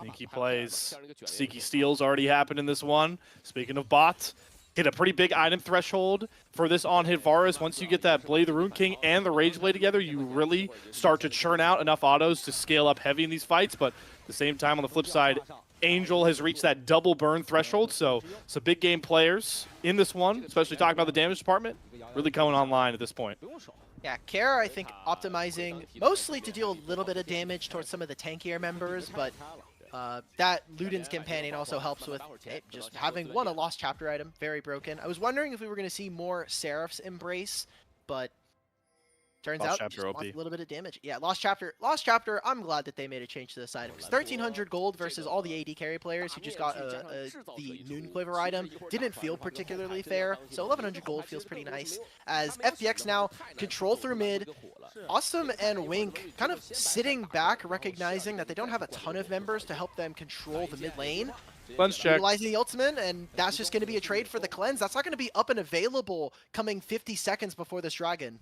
[SPEAKER 1] Sneaky plays. Sneaky steals already happened in this one. Speaking of bots, hit a pretty big item threshold for this on-hit Varus. Once you get that Blade of the Rune King and the Rage Blade together, you really start to churn out enough autos to scale up heavy in these fights, but at the same time, on the flip side, Angel has reached that double burn threshold, so some big game players in this one, especially talking about the damage department, really coming online at this point.
[SPEAKER 2] Yeah, Kara, I think, optimizing mostly to deal a little bit of damage towards some of the tankier members, but that Luden's companion also helps with just having, a lost chapter item, very broken. I was wondering if we were going to see more Seraph's Embrace, but turns out just wants a little bit of damage. Yeah, Lost Chapter, I'm glad that they made a change to this item. 1,300 gold versus all the AD carry players who just got the Noon Quiver item. Didn't feel particularly fair, so 1,100 gold feels pretty nice. As FPX now control through mid, Awesome and Wink kind of sitting back, recognizing that they don't have a ton of members to help them control the mid lane.
[SPEAKER 1] Cleanse check.
[SPEAKER 2] Utilizing the ultimate, and that's just going to be a trade for the cleanse. That's not going to be up and available coming 50 seconds before this dragon.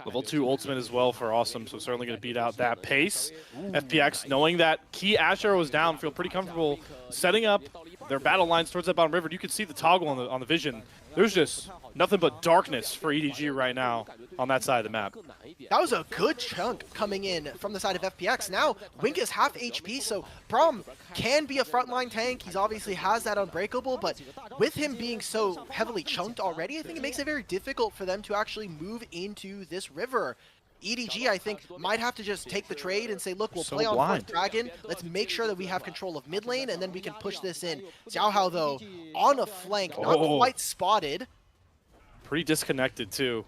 [SPEAKER 1] Level 2 ultimate as well for Awesome, so certainly going to beat out that pace. FPX, knowing that key Ash Arrow is down, feel pretty comfortable setting up their battle lines towards that bottom river. You can see the toggle on the vision. There's just nothing but darkness for EDG right now on that side of the map.
[SPEAKER 2] That was a good chunk coming in from the side of FPX. Now, Wink is half HP, so Braum can be a frontline tank. He's obviously has that Unbreakable, but with him being so heavily chunked already, I think it makes it very difficult for them to actually move into this river. EDG, I think, might have to just take the trade and say, look, we'll play on fourth dragon. Let's make sure that we have control of mid lane, and then we can push this in. Xiaohao, though, on a flank, not quite spotted.
[SPEAKER 1] Pretty disconnected, too.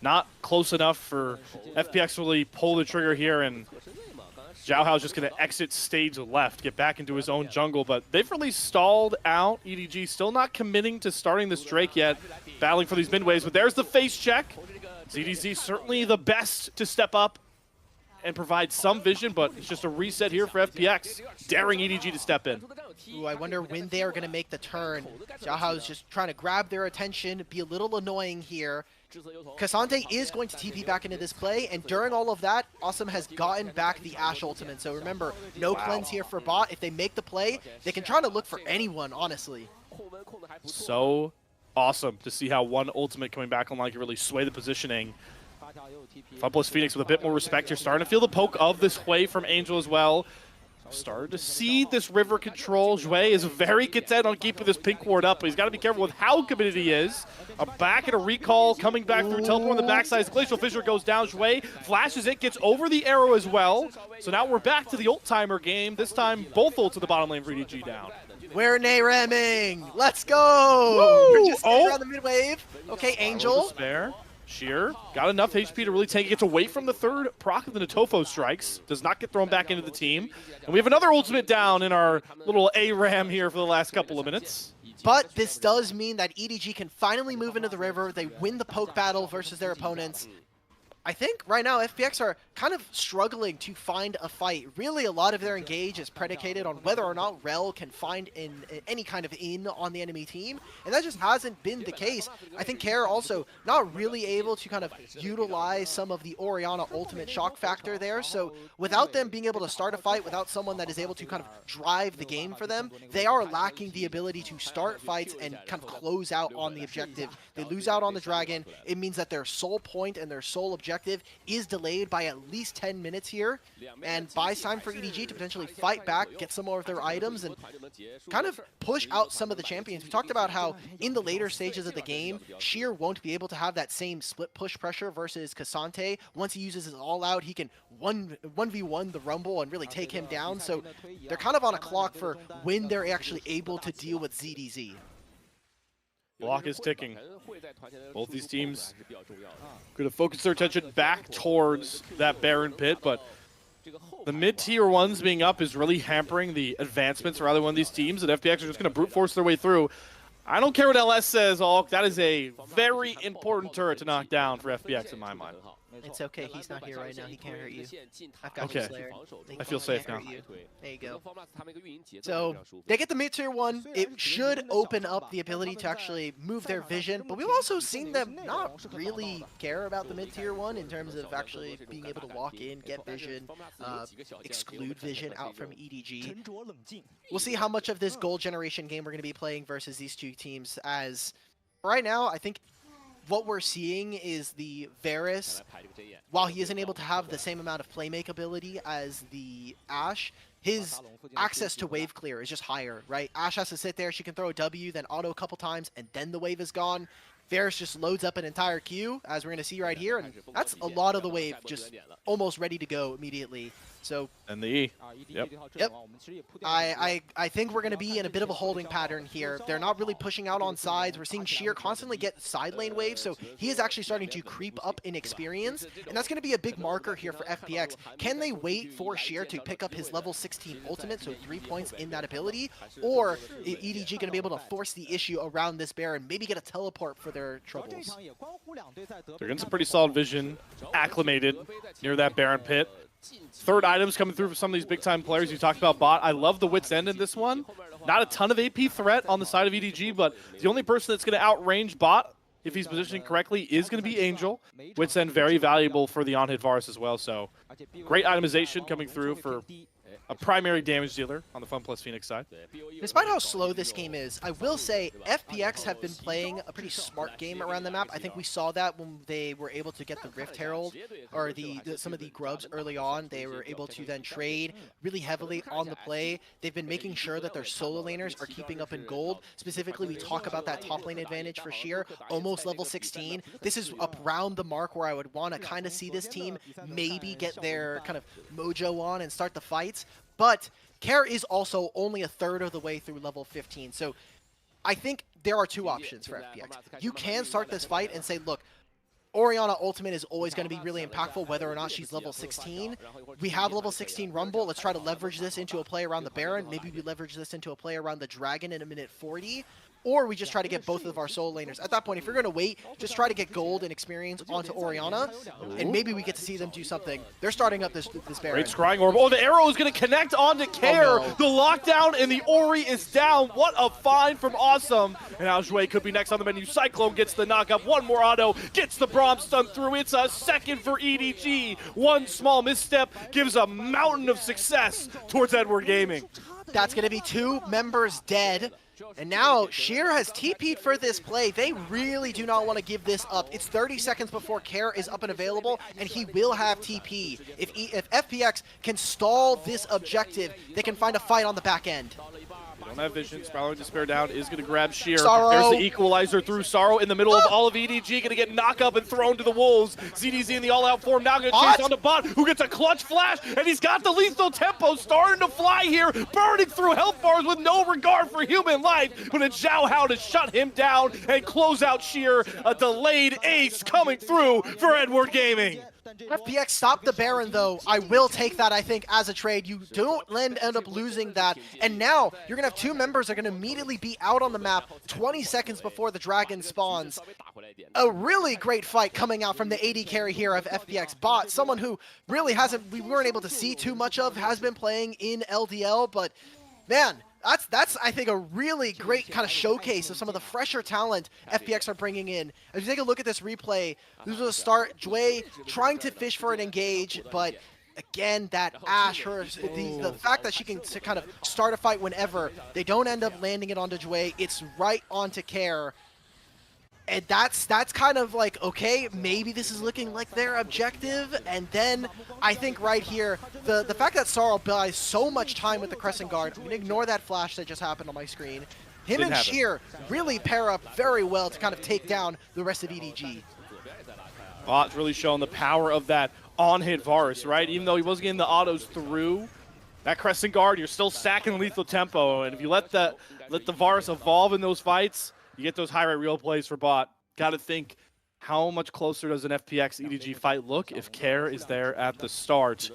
[SPEAKER 1] Not close enough for FPX to really pull the trigger here, and Xiaohao's just going to exit stage left, get back into his own jungle, but they've really stalled out. EDG still not committing to starting this Drake yet, battling for these mid waves, but there's the face check. ZDZ certainly the best to step up and provide some vision, but it's just a reset here for FPX, daring EDG to step in.
[SPEAKER 2] Ooh, I wonder when they are going to make the turn. Xiaohao's just trying to grab their attention, be a little annoying here, Cassante is going to TP back into this play, and during all of that, Awesome has gotten back the Ashe ultimate. So remember, no cleanse here for bot. If they make the play, they can try to look for anyone, honestly.
[SPEAKER 1] So awesome to see how one ultimate coming back online can really sway the positioning. FunPlus Phoenix with a bit more respect here, starting to feel the poke of this Hui from Angel as well. Started to see this river control. Hui is very content on keeping this pink ward up, but he's got to be careful with how committed he is. A back and a recall coming back through teleport on the backside. Glacial Fissure goes down. Hui flashes it, gets over the arrow as well. So now we're back to the ult timer game. This time both ults to the bottom lane for EDG down.
[SPEAKER 2] We're ramming. Let's go.
[SPEAKER 1] Woo!
[SPEAKER 2] We're just around the mid wave. Okay, Angel.
[SPEAKER 1] Despair. Sheer got enough HP to really take it. Gets away from the third proc of the Natofo strikes. Does not get thrown back into the team. And we have another ultimate down in our little ARAM here for the last couple of minutes.
[SPEAKER 2] But this does mean that EDG can finally move into the river. They win the poke battle versus their opponents. I think right now FPX are kind of struggling to find a fight. Really, a lot of their engage is predicated on whether or not Rel can find any kind of in on the enemy team, and that just hasn't been the case. I think Care also not really able to kind of utilize some of the Orianna ultimate shock factor there, so without them being able to start a fight, without someone that is able to kind of drive the game for them, they are lacking the ability to start fights and kind of close out on the objective. They lose out on the dragon. It means that their sole point and their sole objective is delayed by at least 10 minutes here, and buys time for EDG to potentially fight back, get some more of their items, and kind of push out some of the champions. We talked about how in the later stages of the game, Sheer won't be able to have that same split push pressure versus Cassante. Once he uses his all-out, he can 1v1 the Rumble and really take him down, so they're kind of on a clock for when they're actually able to deal with ZDZ.
[SPEAKER 1] Block is ticking. Both these teams going to focus their attention back towards that Baron pit, but the mid-tier ones being up is really hampering the advancements for either one of these teams, and FPX are just going to brute force their way through. I don't care what LS says, Alk. That is a very important turret to knock down for FPX in my mind.
[SPEAKER 2] It's okay, he's not here right now, he can't hurt you. I've got
[SPEAKER 1] Okay.
[SPEAKER 2] you, Slayer.
[SPEAKER 1] I feel safe now.
[SPEAKER 2] There you go. So, they get the mid-tier one. It should open up the ability to actually move their vision, but we've also seen them not really care about the mid-tier one in terms of actually being able to walk in, get vision, exclude vision out from EDG. We'll see how much of this gold generation game we're going to be playing versus these two teams, as right now, I think what we're seeing is the Varus, while he isn't able to have the same amount of playmake ability as the Ashe, his access to wave clear is just higher, right? Ashe has to sit there, she can throw a W, then auto a couple times, and then the wave is gone. Varus just loads up an entire queue, as we're going to see right here, and that's a lot of the wave just almost ready to go immediately. So,
[SPEAKER 1] and the E. Yep.
[SPEAKER 2] I think we're going to be in a bit of a holding pattern here. They're not really pushing out on sides. We're seeing Sheer constantly get side lane waves, so he is actually starting to creep up in experience, and that's going to be a big marker here for FPX. Can they wait for Sheer to pick up his level 16 ultimate, so 3 points in that ability, or is EDG going to be able to force the issue around this Baron, maybe get a teleport for their troubles?
[SPEAKER 1] They're getting some pretty solid vision, acclimated near that Baron pit. Third items coming through for some of these big-time players. You talked about bot. I love the Wit's End in this one. Not a ton of AP threat on the side of EDG, but the only person that's going to outrange bot, if he's positioning correctly, is going to be Angel. Wit's End very valuable for the on-hit Varus as well, so great itemization coming through for a primary damage dealer on the FunPlus Phoenix side.
[SPEAKER 2] Despite how slow this game is, I will say FPX have been playing a pretty smart game around the map. I think we saw that when they were able to get the Rift Herald, or some of the grubs early on. They were able to then trade really heavily on the play. They've been making sure that their solo laners are keeping up in gold. Specifically, we talk about that top lane advantage for Sheer, almost level 16. This is around the mark where I would want to kind of see this team maybe get their kind of mojo on and start the fights. But Care is also only a third of the way through level 15, so I think there are two options for FPX. You can start this fight and say, look, Orianna ultimate is always going to be really impactful whether or not she's level 16. We have level 16 Rumble. Let's try to leverage this into a play around the Baron. Maybe we leverage this into a play around the Dragon in a minute 40. or we just try to get both of our solo laners. At that point, if you're going to wait, just try to get gold and experience onto Orianna, and maybe we get to see them do something. They're starting up this Baron.
[SPEAKER 1] Great scrying orb. Oh, the arrow is going to connect onto Care.
[SPEAKER 2] Oh, no.
[SPEAKER 1] The lockdown and the Ori is down. What a find from Awesome. And now Jouet could be next on the menu. Cyclone gets the knockup. One more auto. Gets the Braum stun through. It's a second for EDG. One small misstep gives a mountain of success towards Edward Gaming.
[SPEAKER 2] That's going to be 2 members dead. And now Sheer has TP'd for this play. They really do not want to give this up. It's 30 seconds before Care is up and available, and he will have TP. If FPX can stall this objective, they can find a fight on the back end.
[SPEAKER 1] Don't have vision. Sprouler Despair down is going to grab Sheer.
[SPEAKER 2] Sorrow.
[SPEAKER 1] There's the equalizer through Sorrow in the middle of all of EDG. Going to get knocked up and thrown to the wolves. ZDZ in the all-out form now going to chase on the bot, who gets a clutch flash, and he's got the lethal tempo starting to fly here, burning through health bars with no regard for human life. But a Zhao Hao to shut him down and close out Sheer. A delayed ace coming through for Edward Gaming.
[SPEAKER 2] FPX stopped the Baron, though. I will take that, I think, as a trade. You don't end up losing that. And now you're going to have 2 members that are going to immediately be out on the map 20 seconds before the dragon spawns. A really great fight coming out from the AD carry here of FPX Bot. Someone who really we weren't able to see too much of, has been playing in LDL, but man, that's I think a really great kind of showcase of some of the fresher talent FPX are bringing in. As you take a look at this replay, this was a start. Jouet trying to fish for an engage, but again, that Ashe, the fact that she can kind of start a fight whenever, they don't end up landing it onto Jouet. It's right onto Care. And that's kind of like, okay, maybe this is looking like their objective. And then I think right here, the fact that Sorrow buys so much time with the Crescent Guard, we can ignore that flash that just happened on my screen. Him and Sheer really pair up very well to kind of take down the rest of EDG.
[SPEAKER 1] Bot's really showing the power of that on-hit Varus, right? Even though he wasn't getting the autos through that Crescent Guard, you're still stacking lethal tempo. And if you let the Varus evolve in those fights, you get those high rate real plays for Bot. Got to think, how much closer does an FPX EDG fight look if Care is there at the start?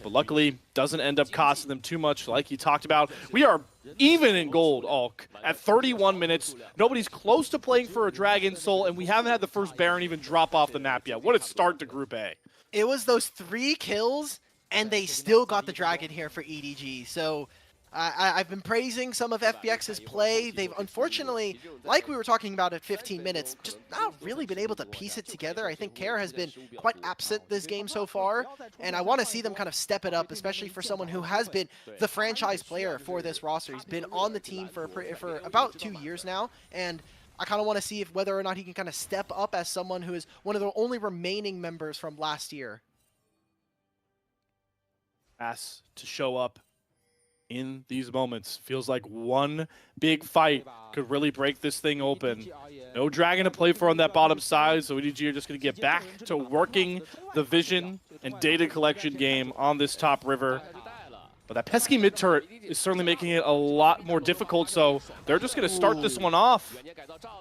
[SPEAKER 1] But luckily, doesn't end up costing them too much like you talked about. We are even in gold, Alk, at 31 minutes. Nobody's close to playing for a Dragon Soul, and we haven't had the first Baron even drop off the map yet. What a start to Group A.
[SPEAKER 2] It was those 3 kills, and they still got the Dragon here for EDG. So I've been praising some of FPX's play. They've unfortunately, like we were talking about at 15 minutes, just not really been able to piece it together. I think Care has been quite absent this game so far, and I want to see them kind of step it up, especially for someone who has been the franchise player for this roster. He's been on the team for about 2 years now, and I kind of want to see whether or not he can kind of step up as someone who is one of the only remaining members from last year.
[SPEAKER 1] Asked to show up in these moments. Feels like one big fight could really break this thing open. No Dragon to play for on that bottom side, so EDG are just going to get back to working the vision and data collection game on this top river. But that pesky mid turret is certainly making it a lot more difficult, so they're just going to start this one off.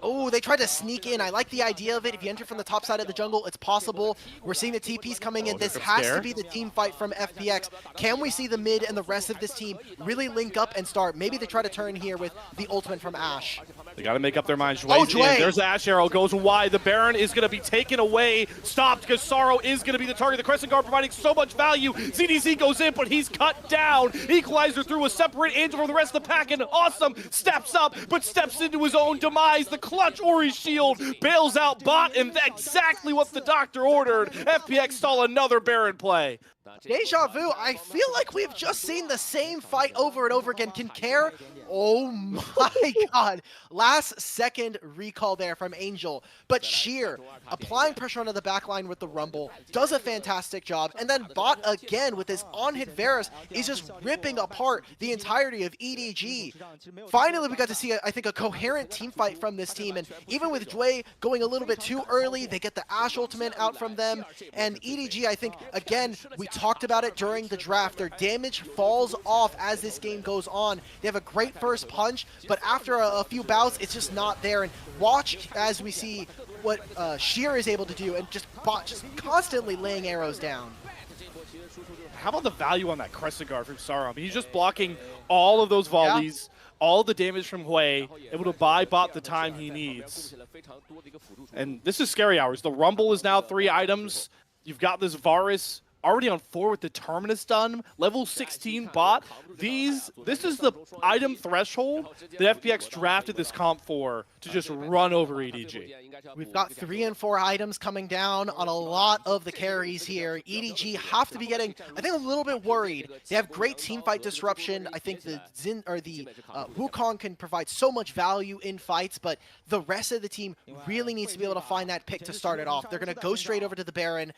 [SPEAKER 2] Oh, they tried to sneak in. I like the idea of it. If you enter from the top side of the jungle, it's possible. We're seeing the TPs coming in. This has to be the team fight from FPX. Can we see the mid and the rest of this team really link up and start? Maybe they try to turn here with the ultimate from Ashe.
[SPEAKER 1] They got to make up their minds.
[SPEAKER 2] Oh, Jouet.
[SPEAKER 1] There's the Ashe arrow, goes wide. The Baron is going to be taken away, stopped, because Sorrow is going to be the target. The Crescent Guard providing so much value. ZDZ goes in, but he's cut down. Equalizer through a separate angel from the rest of the pack, and Awesome steps up, but steps into his own demise. The clutch Ori shield bails out Bot, and that's exactly what the doctor ordered. FPX stall another Baron play.
[SPEAKER 2] Deja vu, I feel like we've just seen the same fight over and over again. Can Care? Oh my god. Last second recall there from Angel. But Sheer, applying pressure onto the backline with the Rumble, does a fantastic job. And then Bot again with his on-hit Varus is just ripping apart the entirety of EDG. Finally, we got to see, I think, a coherent team fight from this team. And even with Jouet going a little bit too early, they get the Ashe ultimate out from them. And EDG, I think, again, we talked about it during the draft. Their damage falls off as this game goes on. They have a great first punch, but after a few bouts, it's just not there. And watch as we see what Sheer is able to do, and just Bot just constantly laying arrows down.
[SPEAKER 1] How about the value on that Crescent Guard from Sorrow? I mean, he's just blocking all of those volleys. all the damage from Hui, able to buy bot the time he needs. And this is scary hours. The Rumble is now 3 items. You've got this Varus already on 4 with the Terminus done. Level 16 bot. This is the item threshold that FPX drafted this comp for to just run over EDG.
[SPEAKER 2] We've got 3 and 4 items coming down on a lot of the carries here. EDG have to be getting, I think, a little bit worried. They have great teamfight disruption. I think the Wukong can provide so much value in fights, but the rest of the team really needs to be able to find that pick to start it off. They're going to go straight over to the Baron.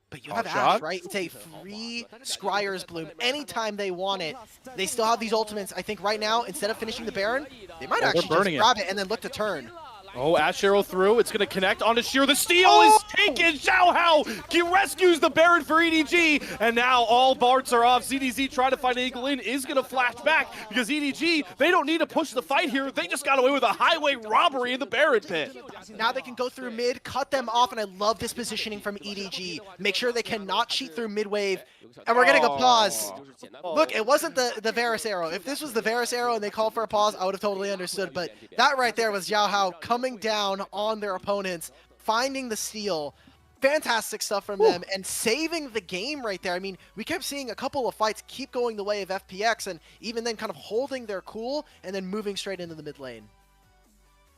[SPEAKER 2] But you have Ash, right? It's a free Scryer's Bloom anytime they want it. They still have these ultimates. I think right now, instead of finishing the Baron, they might actually just grab it and then look to turn.
[SPEAKER 1] Oh, Ash Arrow through. It's going to connect onto Sheer. The steal is taken. Xiaohao rescues the Baron for EDG. And now all Bards are off. ZDZ trying to find Eagle in is going to flash back because EDG, they don't need to push the fight here. They just got away with a highway robbery in the Baron pit.
[SPEAKER 2] Now they can go through mid, cut them off, and I love this positioning from EDG. Make sure they cannot cheat through mid wave. And we're getting a pause. Look, it wasn't the Varus arrow. If this was the Varus arrow and they called for a pause, I would have totally understood. But that right there was Xiaohao coming down on their opponents, finding the steal. Fantastic stuff from them and saving the game right there. I mean, we kept seeing a couple of fights keep going the way of FPX and even then kind of holding their cool and then moving straight into the mid lane.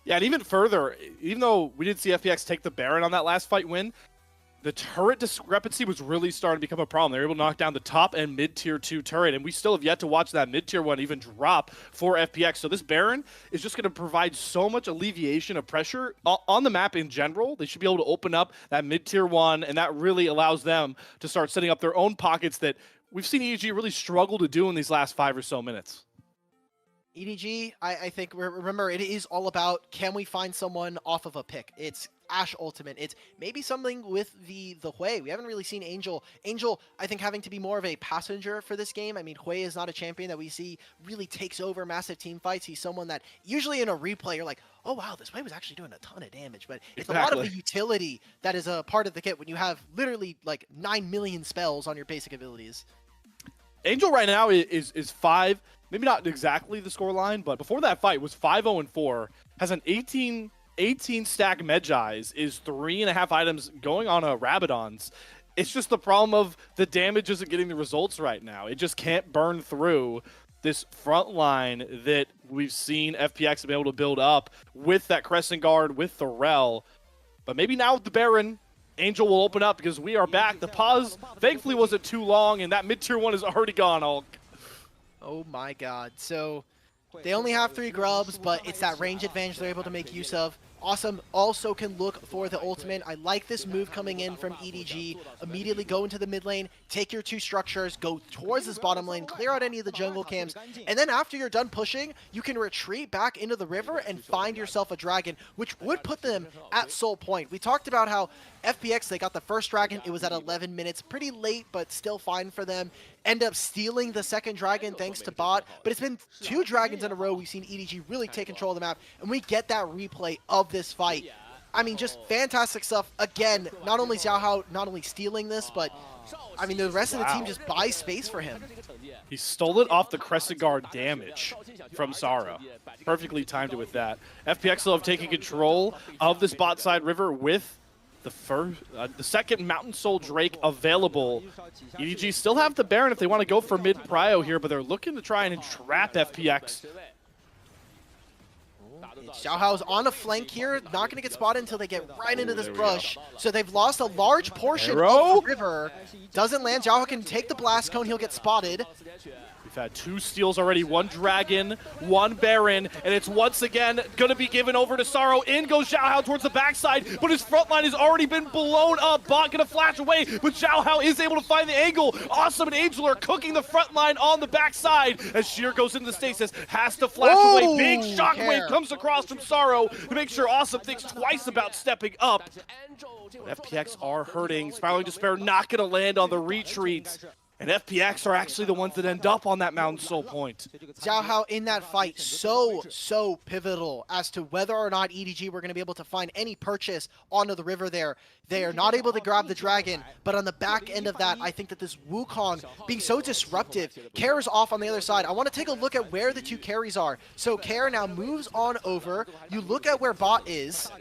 [SPEAKER 1] Yeah, and even further, even though we didn't see FPX take the Baron on that last fight win, the turret discrepancy was really starting to become a problem. They were able to knock down the top and mid-tier 2 turret, and we still have yet to watch that mid-tier 1 even drop for FPX. So this Baron is just going to provide so much alleviation of pressure on the map in general. They should be able to open up that mid-tier 1, and that really allows them to start setting up their own pockets that we've seen EDG really struggle to do in these last 5 or so minutes.
[SPEAKER 2] EDG, I think, remember, it is all about, can we find someone off of a pick? It's Ash ultimate. It's maybe something with the Hui. We haven't really seen Angel. Angel, I think, having to be more of a passenger for this game. I mean, Hui is not a champion that we see really takes over massive team fights. He's someone that usually in a replay, you're like, oh wow, this Hui was actually doing a ton of damage. But it's a lot of the utility that is a part of the kit when you have literally like 9 million spells on your basic abilities.
[SPEAKER 1] Angel right now is 5, maybe not exactly the scoreline, but before that fight was 5-0-4, has an 18 stack Medjai's, is 3.5 items going on a Rabadon's. It's just the problem of the damage isn't getting the results right now. It just can't burn through this front line that we've seen FPX be able to build up with that Crescent Guard, with the Rel. But maybe now with the Baron, Angel will open up because we are back. The pause thankfully wasn't too long, and that mid-tier 1 is already gone, Alk.
[SPEAKER 2] Oh my god. So they only have 3 grubs, but it's that range advantage they're able to make use of. Awesome also can look for the ultimate. I like this move coming in from EDG. Immediately go into the mid lane, take your 2 structures, go towards this bottom lane, clear out any of the jungle camps, and then after you're done pushing, you can retreat back into the river and find yourself a dragon, which would put them at soul point. We talked about how FPX, they got the first dragon, it was at 11 minutes, pretty late, but still fine for them. End up stealing the second dragon thanks to bot, but it's been 2 dragons in a row we've seen EDG really take control of the map, and we get that replay of this fight. I mean, just fantastic stuff. Again, not only Xiaohao not only stealing this, but I mean, the rest of the team just buys space for him.
[SPEAKER 1] He stole it off the Crescent Guard damage from Saro. Perfectly timed it with that. FPX will have taken control of this bot side river with the second Mountain Soul Drake available. EDG still have the Baron if they want to go for mid-prio here, but they're looking to try and entrap FPX.
[SPEAKER 2] Xiaohao's on a flank here, not going to get spotted until they get right into this brush. So they've lost a large portion of the river. Doesn't land. Xiaohao can take the blast cone. He'll get spotted.
[SPEAKER 1] We've had 2 steals already, 1 dragon, 1 Baron, and it's once again going to be given over to Saro. In goes Xiaohao towards the backside, but his front line has already been blown up. Bot going to flash away, but Xiaohao is able to find the angle. Awesome and Angel are cooking the front line on the backside as Sheer goes into the stasis, has to flash away. Big shockwave comes across from Saro to make sure Awesome thinks twice about stepping up. FPX are hurting. Spiraling Despair not going to land on the retreat. And FPX are actually the ones that end up on that Mountain Soul point.
[SPEAKER 2] Xiao Hao in that fight so pivotal as to whether or not EDG were going to be able to find any purchase onto the river there. They are not able to grab the dragon, but on the back end of that, I think that this Wukong being so disruptive, Care is off on the other side. I want to take a look at where the two carries are. So Care now moves on over. You look at where Bot is,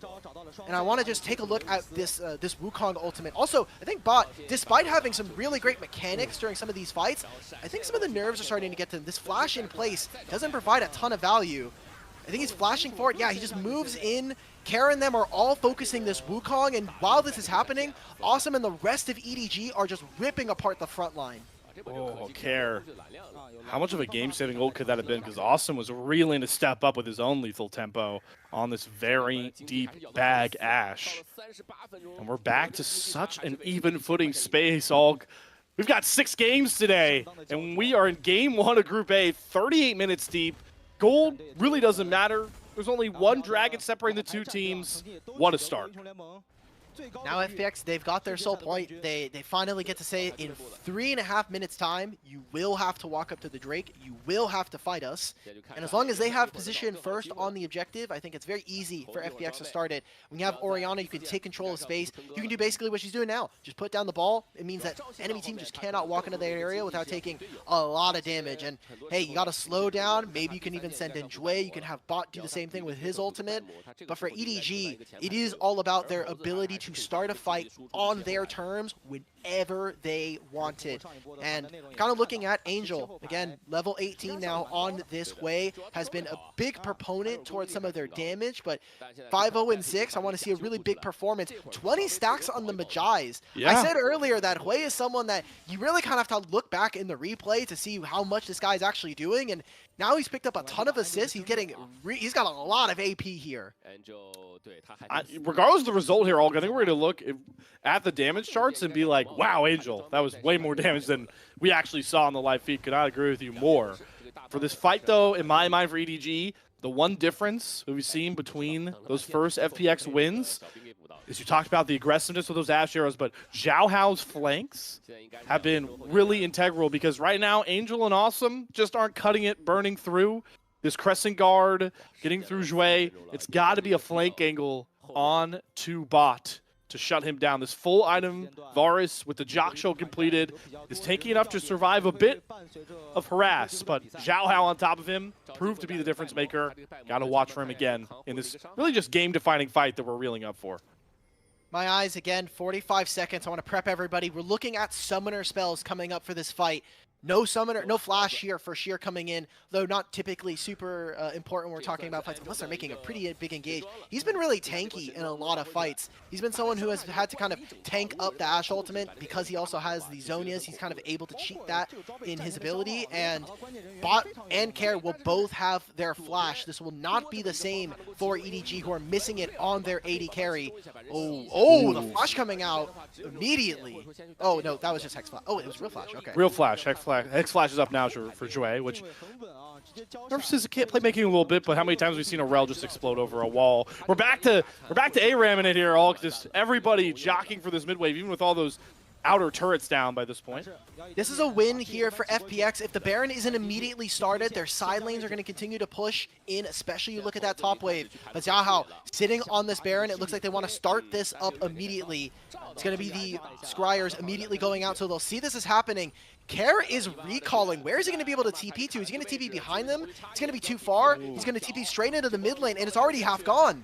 [SPEAKER 2] and I want to just take a look at this this Wukong ultimate. Also, I think Bot, despite having some really great mechanics during some of these fights, I think some of the nerves are starting to get to him. This flash in place doesn't provide a ton of value. I think he's flashing forward. Yeah, he just moves in. Care and them are all focusing this Wukong, and while this is happening, Awesome and the rest of EDG are just ripping apart the front line.
[SPEAKER 1] Oh, Care. How much of a game-saving ult could that have been? Because Awesome was reeling to step up with his own lethal tempo on this very deep bag Ashe. And we're back to such an even footing space. We've got 6 games today, and we are in game 1 of Group A, 38 minutes deep. Gold really doesn't matter. There's only one dragon separating the two teams. What a start.
[SPEAKER 2] Now FPX, they've got their soul point. They finally get to say in 3.5 minutes time, you will have to walk up to the Drake, you will have to fight us. And as long as they have position first on the objective, I think it's very easy for FPX to start it. When you have Orianna, you can take control of space. You can do basically what she's doing now. Just put down the ball. It means that enemy team just cannot walk into that area without taking a lot of damage. And hey, you got to slow down. Maybe you can even send in Jue. You can have Bot do the same thing with his ultimate. But for EDG, it is all about their ability to start a fight on their terms whenever they want it. And kind of looking at Angel, again, level 18 now on this way, has been a big proponent towards some of their damage, but 5-0-6, I want to see a really big performance. 20 stacks on the Magi's.
[SPEAKER 1] Yeah.
[SPEAKER 2] I said earlier that Hui is someone that you really kind of have to look back in the replay to see how much this guy's actually doing, and now he's picked up a ton of assists. He's got a lot of AP here.
[SPEAKER 1] Regardless of the result here, Olga, I think we're going to look at the damage charts and be like, wow, Angel, that was way more damage than we actually saw on the live feed. Could not agree with you more. For this fight, though, in my mind for EDG, the one difference that we've seen between those first FPX wins is you talked about the aggressiveness of those Ashe arrows, but Xiao Hao's flanks have been really integral because right now, Angel and Awesome just aren't cutting it, burning through. This crescent guard, getting through Jue, it's got to be a flank angle on to Bot to shut him down. This full item Varus with the Jock Show completed is taking enough to survive a bit of harass, but Xiao Hao on top of him proved to be the difference maker. Got to watch for him again in this really just game-defining fight that we're reeling up for.
[SPEAKER 2] My eyes, again, 45 seconds. I want to prep everybody. We're looking at summoner spells coming up for this fight. No summoner, no flash here for Sheer coming in, though not typically super important when we're talking about fights, unless they're making a pretty big engage. He's been really tanky in a lot of fights. He's been someone who has had to kind of tank up the Ashe ultimate because he also has the Zonias. He's kind of able to cheat that in his ability, and Bot and Care will both have their flash. This will not be the same for EDG, who are missing it on their AD carry. Oh, the flash coming out immediately. Oh, no, that was just Hex Flash. Oh, it was real flash, okay.
[SPEAKER 1] Real flash, Hex Flash is up now for Jue, which nervous kid playmaking a little bit, but how many times have we seen a Rel just explode over a wall? We're back to ARAM in it here, all just everybody jockeying for this mid wave, even with all those outer turrets down by this point.
[SPEAKER 2] This is a win here for FPX. If the Baron isn't immediately started, their side lanes are going to continue to push in, especially you look at that top wave. But Xiao Hao sitting on this Baron, it looks like they want to start this up immediately. It's going to be the Scryers immediately going out, so they'll see this is happening. Care is recalling. Where is he going to be able to TP to? Is he going to TP behind them? It's going to be too far. He's going to TP straight into the mid lane, and it's already half gone.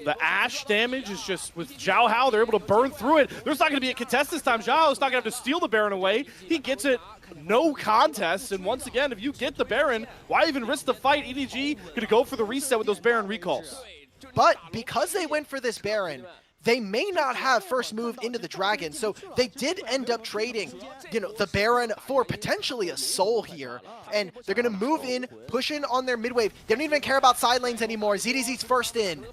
[SPEAKER 1] The Ashe damage is just with Xiao Hao. They're able to burn through it. There's not going to be a contest this time. Xiao Hao's not going to have to steal the Baron away. He gets it, no contest. And once again, if you get the Baron, why even risk the fight? EDG going to go for the reset with those Baron recalls.
[SPEAKER 2] But because they went for this Baron, they may not have first move into the Dragon, so they did end up trading, the Baron for potentially a soul here. And they're going to move in, push in on their mid wave. They don't even care about side lanes anymore. ZDZ's first in.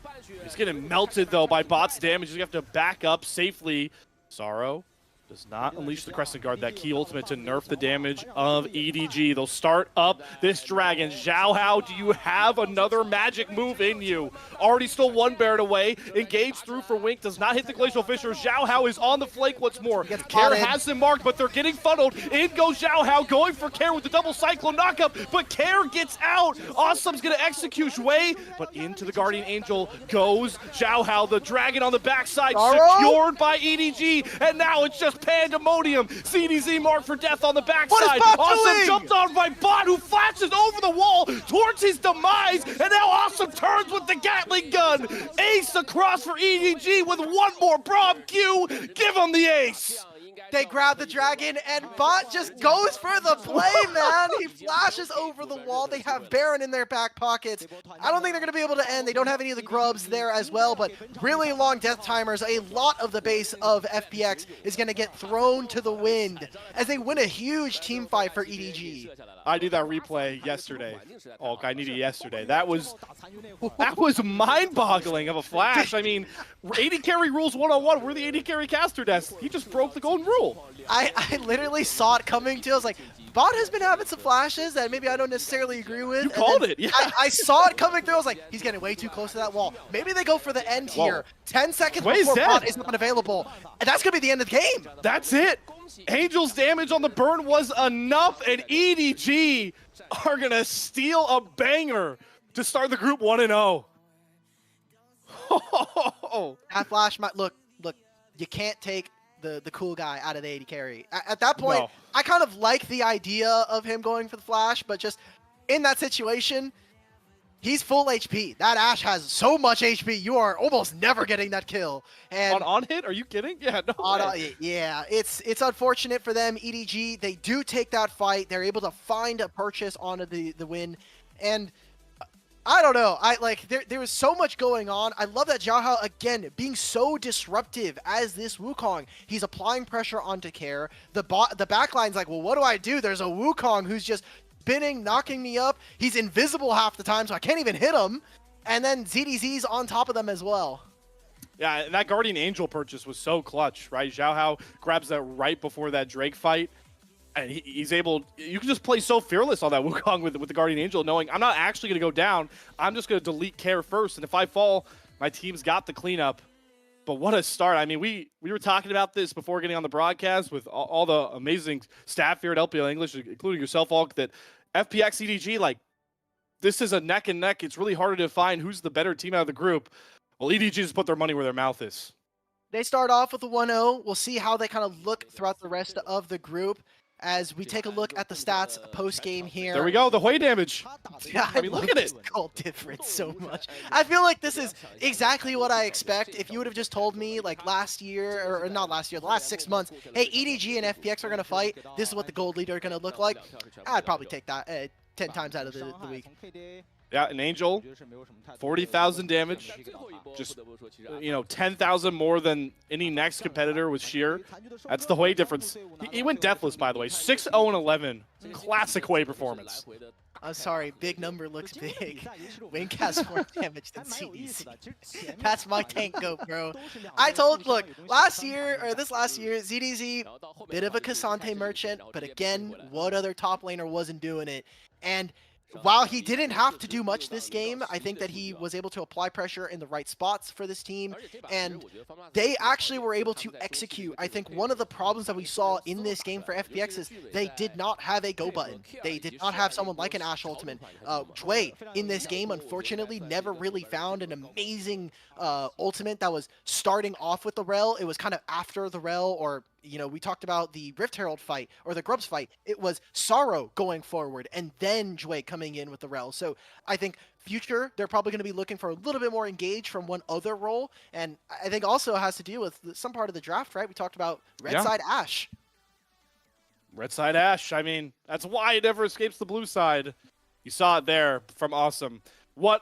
[SPEAKER 1] He's getting melted, though, by Bot's damage. You have to back up safely. Sorrow does not unleash the Crescent Guard, that key ultimate to nerf the damage of EDG. They'll start up this dragon. Xiao Hao, do you have another magic move in you? Already still one Baron away. Engage through for Wink, does not hit the Glacial Fissure. Xiao Hao is on the flank once more. Care has him marked, but they're getting funneled. In goes Xiao Hao, going for Care with the double Cyclone knockup, but Care gets out. Awesome's gonna execute Shui, but into the Guardian Angel goes Xiao Hao, the dragon on the backside, secured by EDG, and now it's just pandemonium. CDZ marked for death on the backside. Awesome jumped on by Bot, who flashes over the wall towards his demise, and now Awesome turns with the Gatling gun. Ace across for EDG with one more Braum Q. Give him the ace.
[SPEAKER 2] They grab the dragon, and Bot just goes for the play, man. He flashes over the wall. They have Baron in their back pockets. I don't think they're going to be able to end. They don't have any of the grubs there as well, but really long death timers. A lot of the base of FPX is going to get thrown to the wind as they win a huge team fight for EDG.
[SPEAKER 1] I did that replay yesterday. Oh, I needed it yesterday. That was mind-boggling of a flash. I mean, AD carry rules 101. We're the AD carry caster desk. He just broke the golden rule.
[SPEAKER 2] I literally saw it coming too. I was like, Bot has been having some flashes that maybe I don't necessarily agree with.
[SPEAKER 1] You called it, yeah.
[SPEAKER 2] I saw it coming through. I was like, he's getting way too close to that wall. Maybe they go for the end here. 10 seconds before Bot is not available. And that's going to be the end of the game.
[SPEAKER 1] That's it. Angel's damage on the burn was enough, and EDG are going to steal a banger to start the group 1-0.
[SPEAKER 2] That flash might look, you can't take the cool guy out of the AD carry. At that point, no. I kind of like the idea of him going for the flash, but just in that situation, he's full HP. That Ashe has so much HP, you are almost never getting that kill. And
[SPEAKER 1] on hit? Are you kidding? Yeah, no way.
[SPEAKER 2] Yeah, it's unfortunate for them. EDG, they do take that fight. They're able to find a purchase onto the win. And I don't know. There was so much going on. I love that Xiao Hao, again, being so disruptive as this Wukong. He's applying pressure onto Care. The backline's like, well, what do I do? There's a Wukong who's just spinning, knocking me up. He's invisible half the time, so I can't even hit him. And then ZDZ's on top of them as well.
[SPEAKER 1] Yeah, and that Guardian Angel purchase was so clutch, right? Xiao Hao grabs that right before that Drake fight. And he's able, you can just play so fearless on that Wukong with the Guardian Angel, knowing I'm not actually going to go down. I'm just going to delete Care first. And if I fall, my team's got the cleanup. But what a start. I mean, we were talking about this before getting on the broadcast with all the amazing staff here at LPL English, including yourself, Alk, that FPX EDG, like, this is a neck and neck. It's really hard to define who's the better team out of the group. Well, EDG just put their money where their mouth is.
[SPEAKER 2] They start off with a 1-0. We'll see how they kind of look throughout the rest of the group. As we take a look at the stats post-game here.
[SPEAKER 1] There we go, the Hui damage.
[SPEAKER 2] Yeah, I mean, look at it. Goal difference so much. I feel like this is exactly what I expect. If you would have just told me, like, last year, or not last year, the last 6 months, hey, EDG and FPX are going to fight, this is what the gold leader are going to look like, I'd probably take that 10 times out of the week.
[SPEAKER 1] Yeah, an Angel, 40,000 damage, just, 10,000 more than any next competitor with Sheer. That's the Hui difference. He went deathless, by the way, 6-0-11. Classic Hui performance.
[SPEAKER 2] I'm sorry, big number looks big. Wink has more damage than CDC. That's my tank goat, bro. Look, this last year, ZDZ, bit of a Cassante merchant, but again, what other top laner wasn't doing it? And while he didn't have to do much this game, I think that he was able to apply pressure in the right spots for this team, and they actually were able to execute. I think one of the problems that we saw in this game for FPX is they did not have a go button. They did not have someone like an Ashe ultimate. Shui in this game, unfortunately, never really found an amazing ultimate that was starting off with the Rel. It was kind of after the Rel, or we talked about the Rift Herald fight or the Grubs fight. It was Sorrow going forward and then Shui coming in with the Rel. So I think future, they're probably going to be looking for a little bit more engage from one other role. And I think also has to do with some part of the draft, right? We talked about Red Side Ashe.
[SPEAKER 1] Red Side Ashe. I mean, that's why it never escapes the blue side. You saw it there from Awesome. What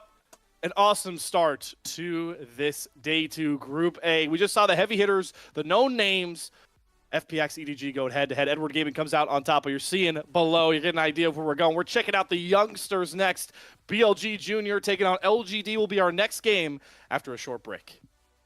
[SPEAKER 1] an awesome start to this Day 2 Group A. We just saw the heavy hitters, the known names. FPX EDG go head-to-head. Edward Gaming comes out on top. But you're seeing below. You get an idea of where we're going. We're checking out the youngsters next. BLG Jr. taking on LGD will be our next game after a short break.